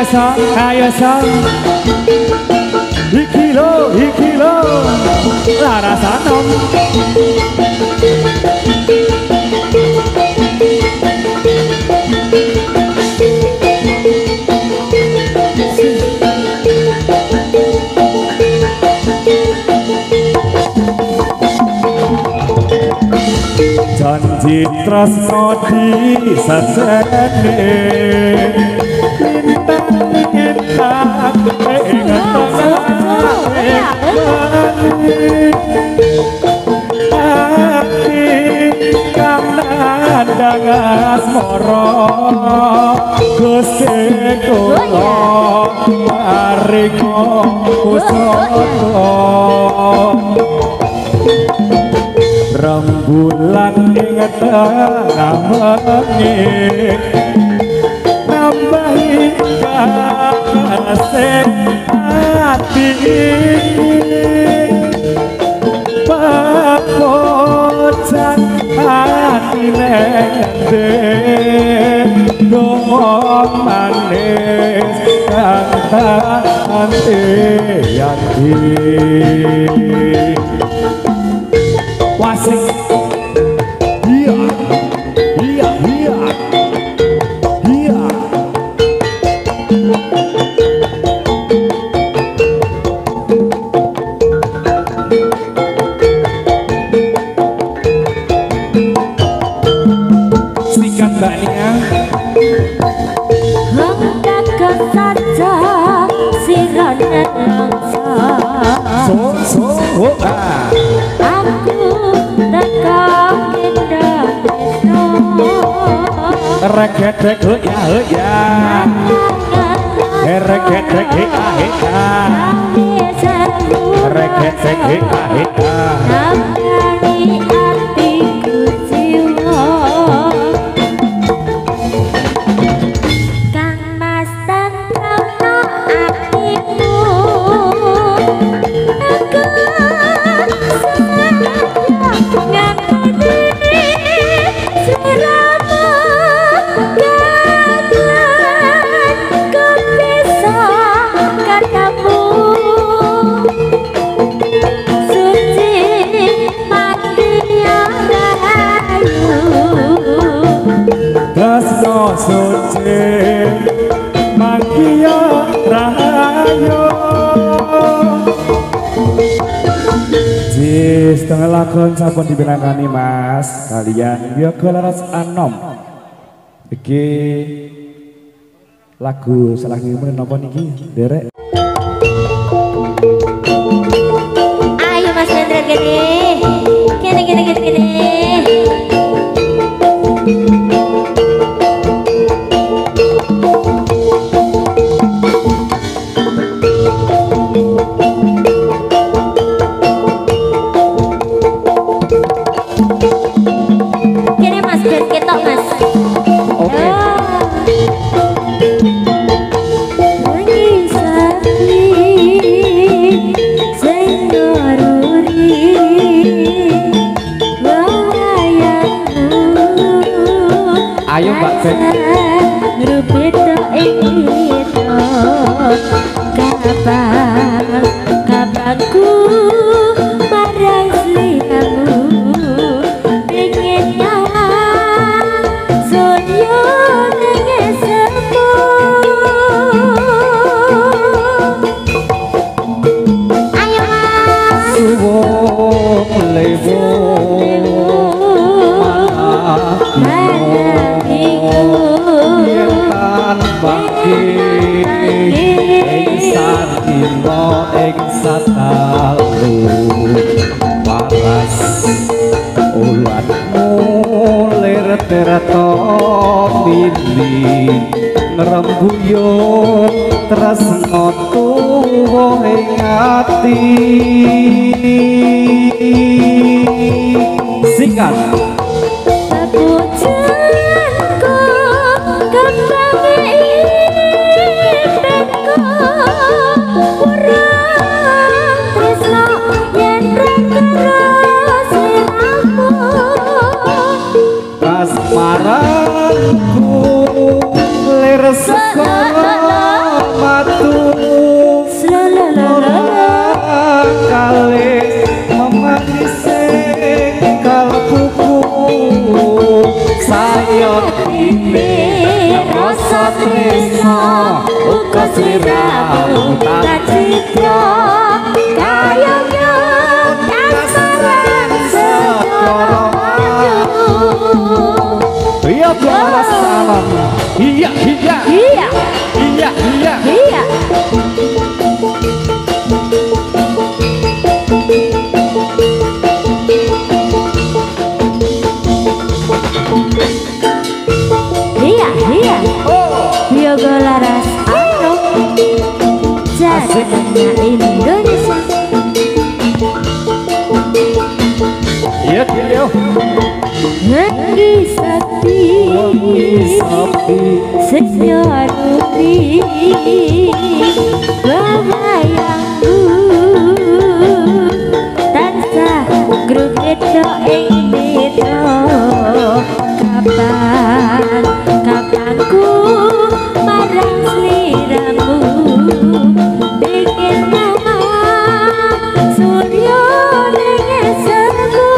ayo sang iki lo laras anom janji tresno di sasene lintang hati kang nandang asmara Gusti kula paringa kusara rembulan ing tengah wengi nambahi kasih hati pamocan hati lende ngomong manis kang yanti wasik iya sikat mbaknya hendak saja sirane langsa aku dekam indah regedek ya regedek regedek nambani hatiku jiwa Kang Mas tentremno atiku aku sengaja ngakoni siramu Tresno suci Mangkiya Rahayu setengah lakon sampun dibinangani Mas kalian Yoga Laras Anom iki lagu salah ngimun napa niki derek ayo Mas Hendra gini Mas biar ketok Mas oke ayo Mbak Ben kapanku marang sliramu ingin nyawa surya ning sepu ayo Mas suwung lewo satalu waras ulatmu lir terto mili ngrembuyung tresno tuwa ing ati sikat asmaraku lir sekara tresno uga sliramu tak citra kayangnya kasmaran segara maju. Iya balas salam. Iya iya iya iya iya iya. Iya iya. Yoga laras anu jadinya Indonesia. Iya iya. Nanggi sapi senyoriti babayangku tansah grupedo ing beda kapan kapanku marang sliramu bikin nama surya ning eserku.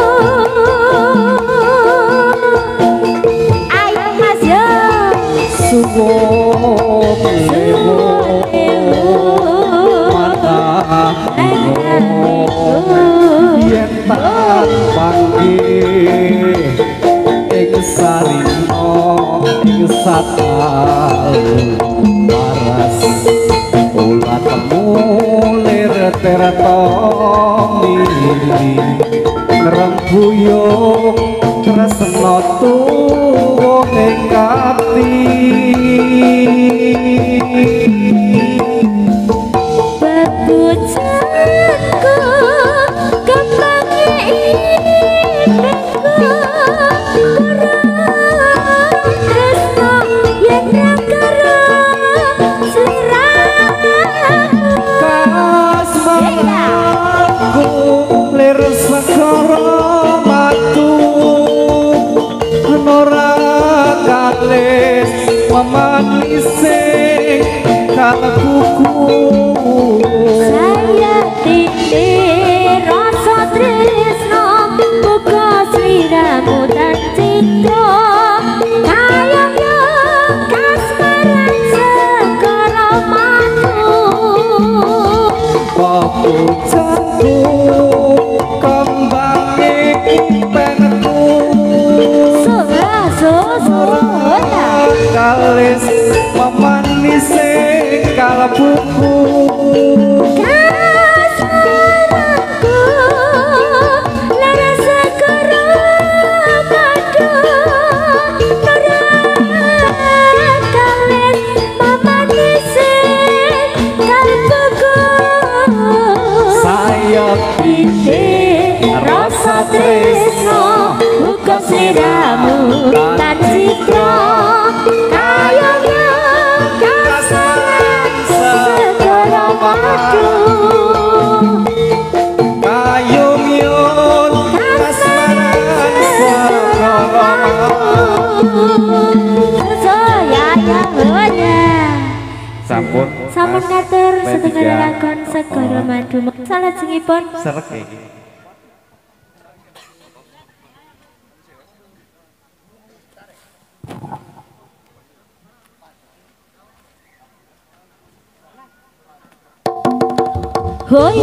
Ayo Mas yo suwung lewo mata yen tak panggih ing sarina ing satal waras ulat mulir terto mili ngrembuyung tresna tuwa ing ati bebujanku kembangi manising kalbuku saya titip rasa tresno muga sliramu dan cinta kayangnya kasmaran segara maju papujanku kembangi penku kalis memanisi kalbuku kasmaranku lara segera madu kalis memanisi kalbuku saya titip rasa tresno muga sliramu tan citra kayangnya kasmaran segara maju kayung yun kasmaran segara maju saya sampun ngatur setengah lakon segara maju salah singipun serek iki. Hoi.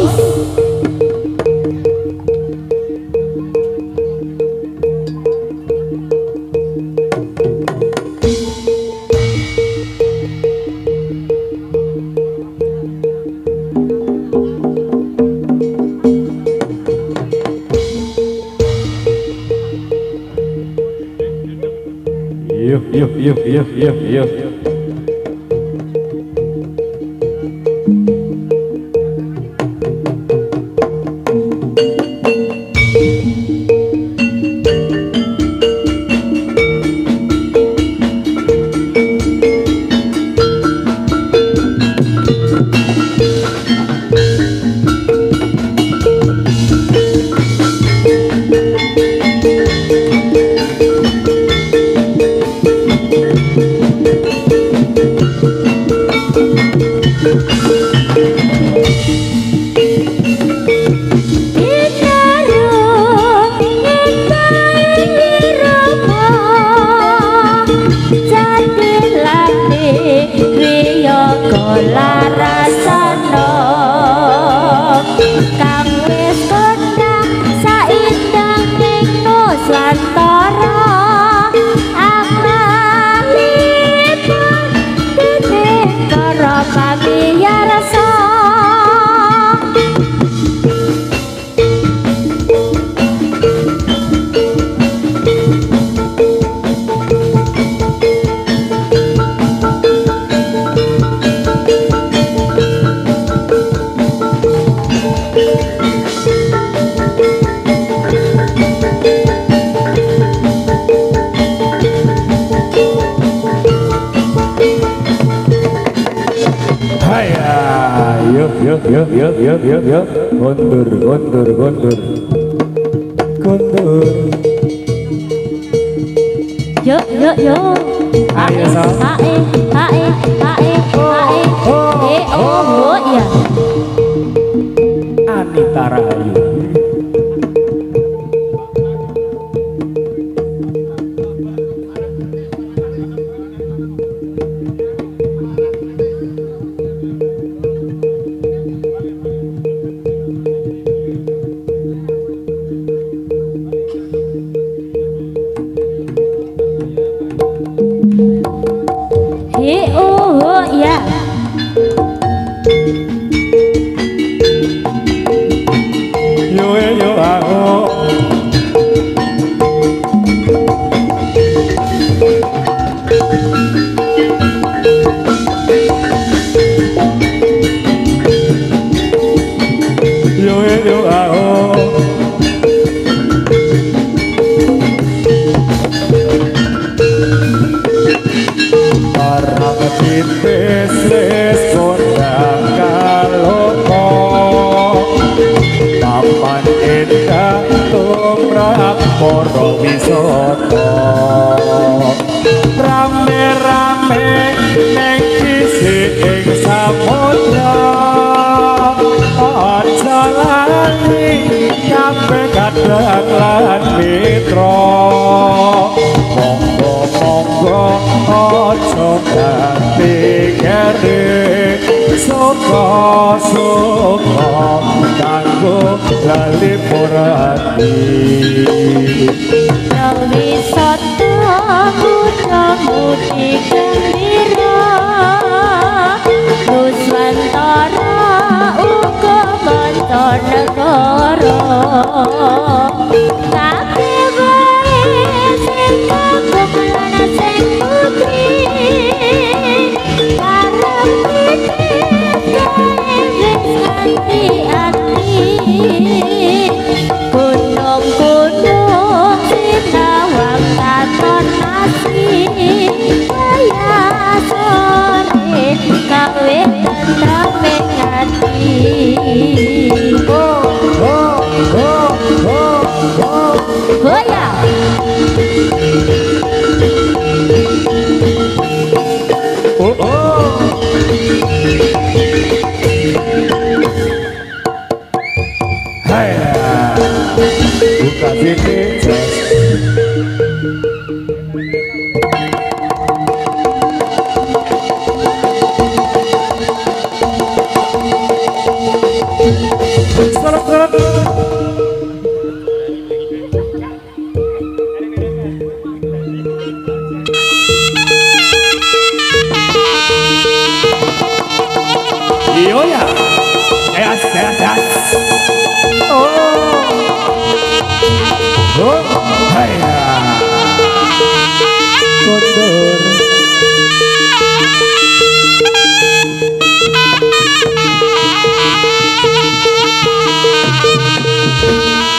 Yo. larasana kang wis kondang saindang ning Nusantara akmalipun dening para pamiyarsa. Yuk, kondur. Yuk. Ayo sama. Ya. Anita Rahayu. Ya. Yo aku. Yo aku. Parang titis wis kondang kaloko papan endah tumrap para wisata rame-rame ning sisi ing samudra aja lali kabeh kadang lan mitra monggo aja nganti kere suka kanggo lali murati wisata muda-mudi gembira Nusantara uga mancanegara kabeh wae sing kagum lan sing putri arep gunung-gunung sinawang katon nasi kaya sore kawe tentrem ing ati goya buka titik Salat. Iyo ya. Yes. Oh, hai. Kondur.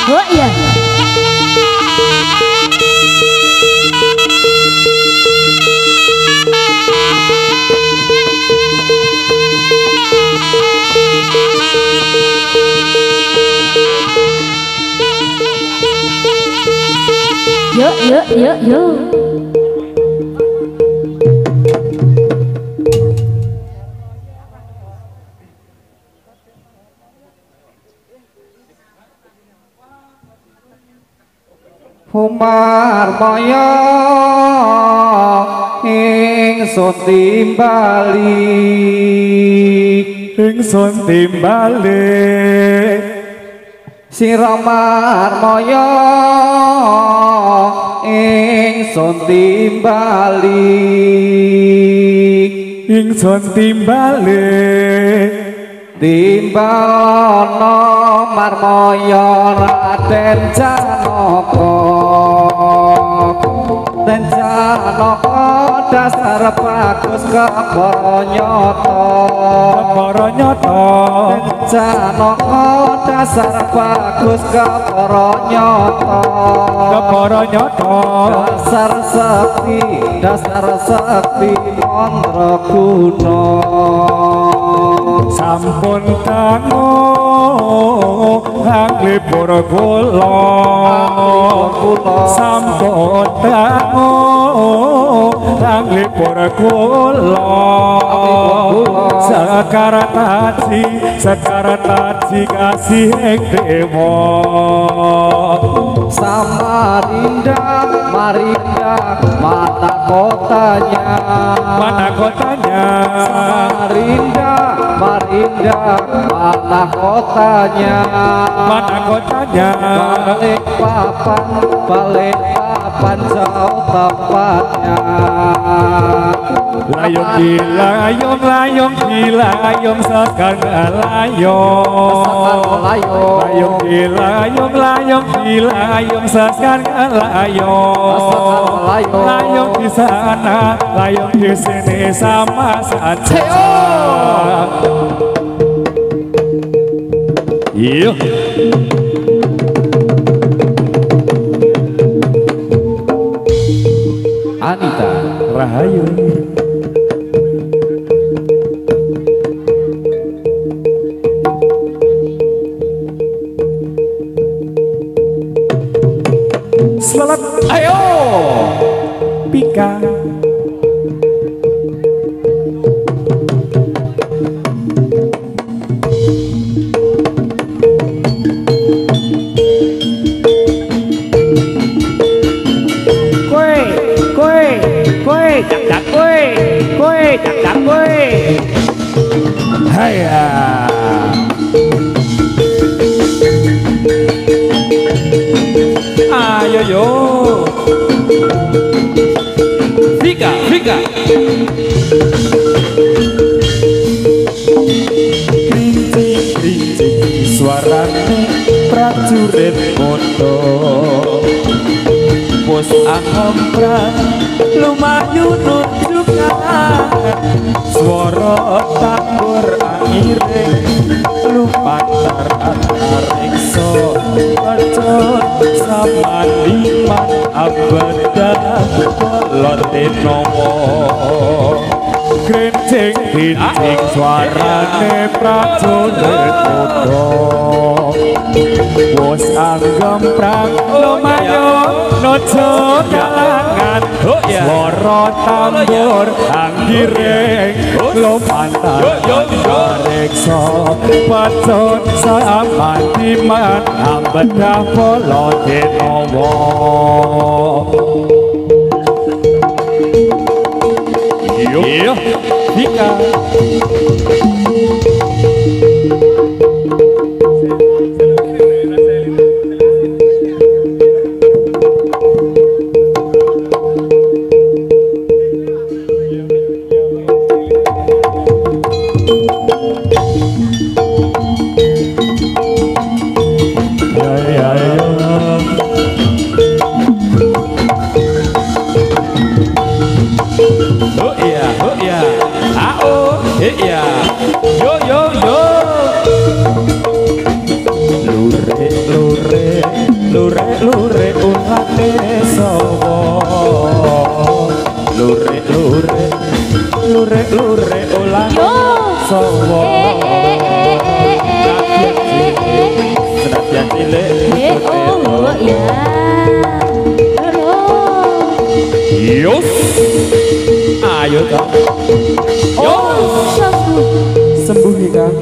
oh iya yuk Umar Maya ing ingsun timbali ingsun timbali sira marmaya ingsun timbali ingsun timbali timbalono marmaya Raden Janaka dan Janaka dasar bagus kepara nyata Janaka dasar bagus kepara nyata dasar sakti mandraguna sampun dangu hanglipur kula sampun dangu hanglipur kula sekarat haji kasih ing dewa Samarinda Marinda mana kotanya Samarinda Marinda mana kotanya balik papan jauh tempatnya layung dilayung sekarang layung dilayung sekarang layung di sana layung di sini sama saja iya Anita Rahayu selamat ayo Pika cak kue haya ayo yo Vika krincing suarane prajurit moto bos angempran lumayu nunjuk swara tambur akhire lumantar antar ekso percot samaniman abada kolote nomo krincing suarane prajurit moto bos anggemprang lumayu nunjuk kalangan swara tambur anggiring lumantar reksa pacot samandiman ambedah polote nomo iya Vika lure ulane sawa lure ulane sawa senadyan cilik oh ya yos ayo Kang sembuh nih Kang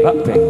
Mbak Beng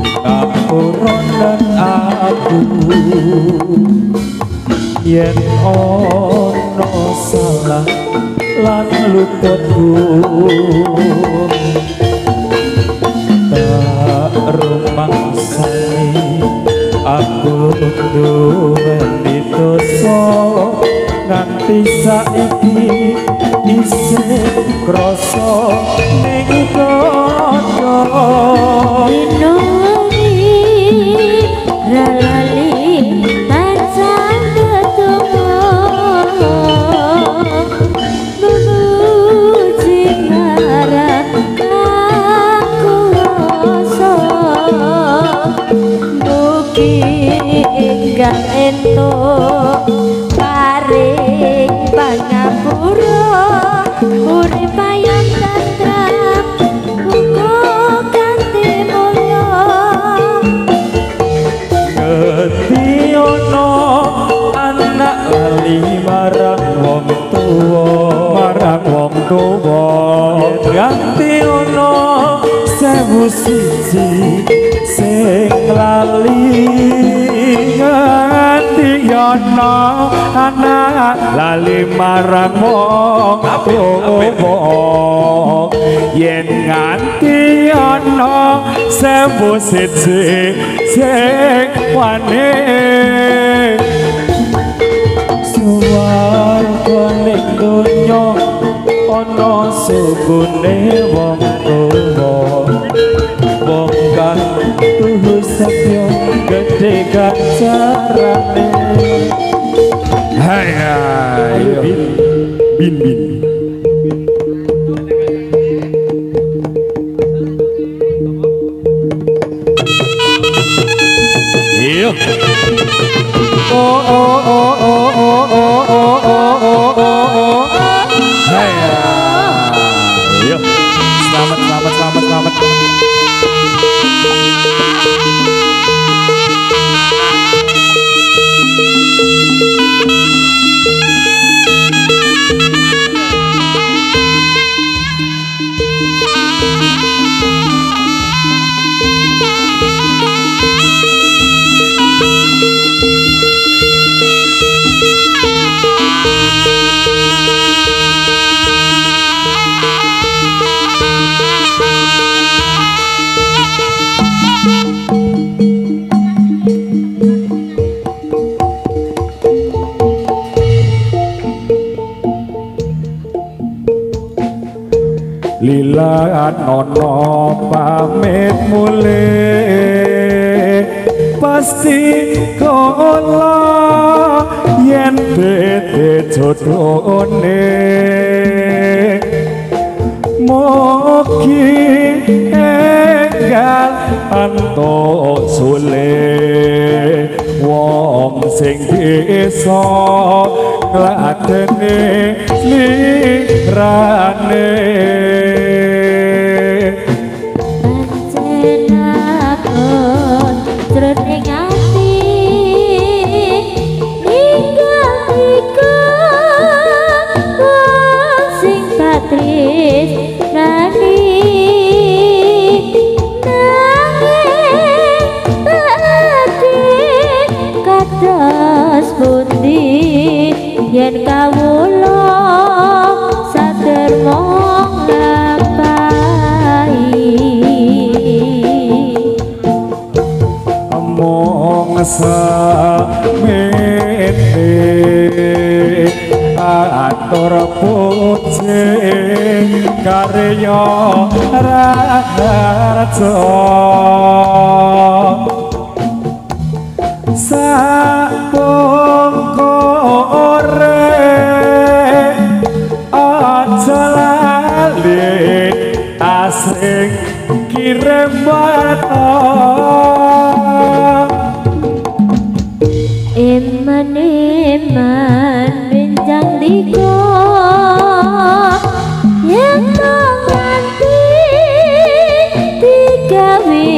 Ngapuron dan aku yen ono salah lan luputku tak rumangsani aku duweni dosa nganti saiki isih krasa ning dada ralali tansah ketemu memuji marah aku rasa mugi enggak entuk paring pangapura urip ayam tentrem muga kanthi mulya ngerti ono anak lali marang wong tuwa ngerti ono sewu siji sing lali ngerti ono anak lali marang wong tuwa yen nganti ono sewu siji sing wani suwarga ning donya ana sugune wong tuwa wong kang tuhu setya gedhe gajarane hai ayo bin iyo oh oh oh oh oh oh oh oh hai ayo selamat lilat nono pamit mulih pasti kola yen bete jodhone mugi enggal antuk sule wong sing bisa ngladeni lirane yen kawula sadar mong lampahi mong samete atur puji karya raharja asing kirim mata eman benjang diko yang nganti digawe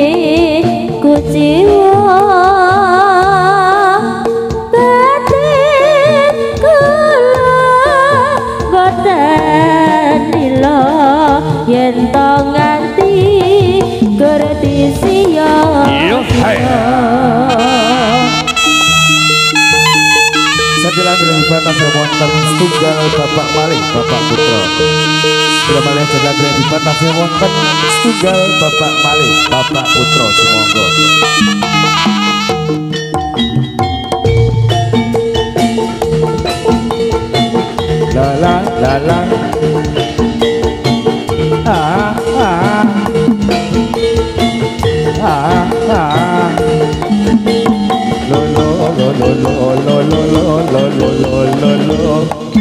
dibatasi wonten setunggal Bapak Malih Bapak Putra. Malih jagad dibatasi wonten setunggal Bapak Malih Bapak Putra sumangga. La la la la. Ah ah. Ah ah. Lo lo lo lo lo lo lo lo lo lo lo lo lo.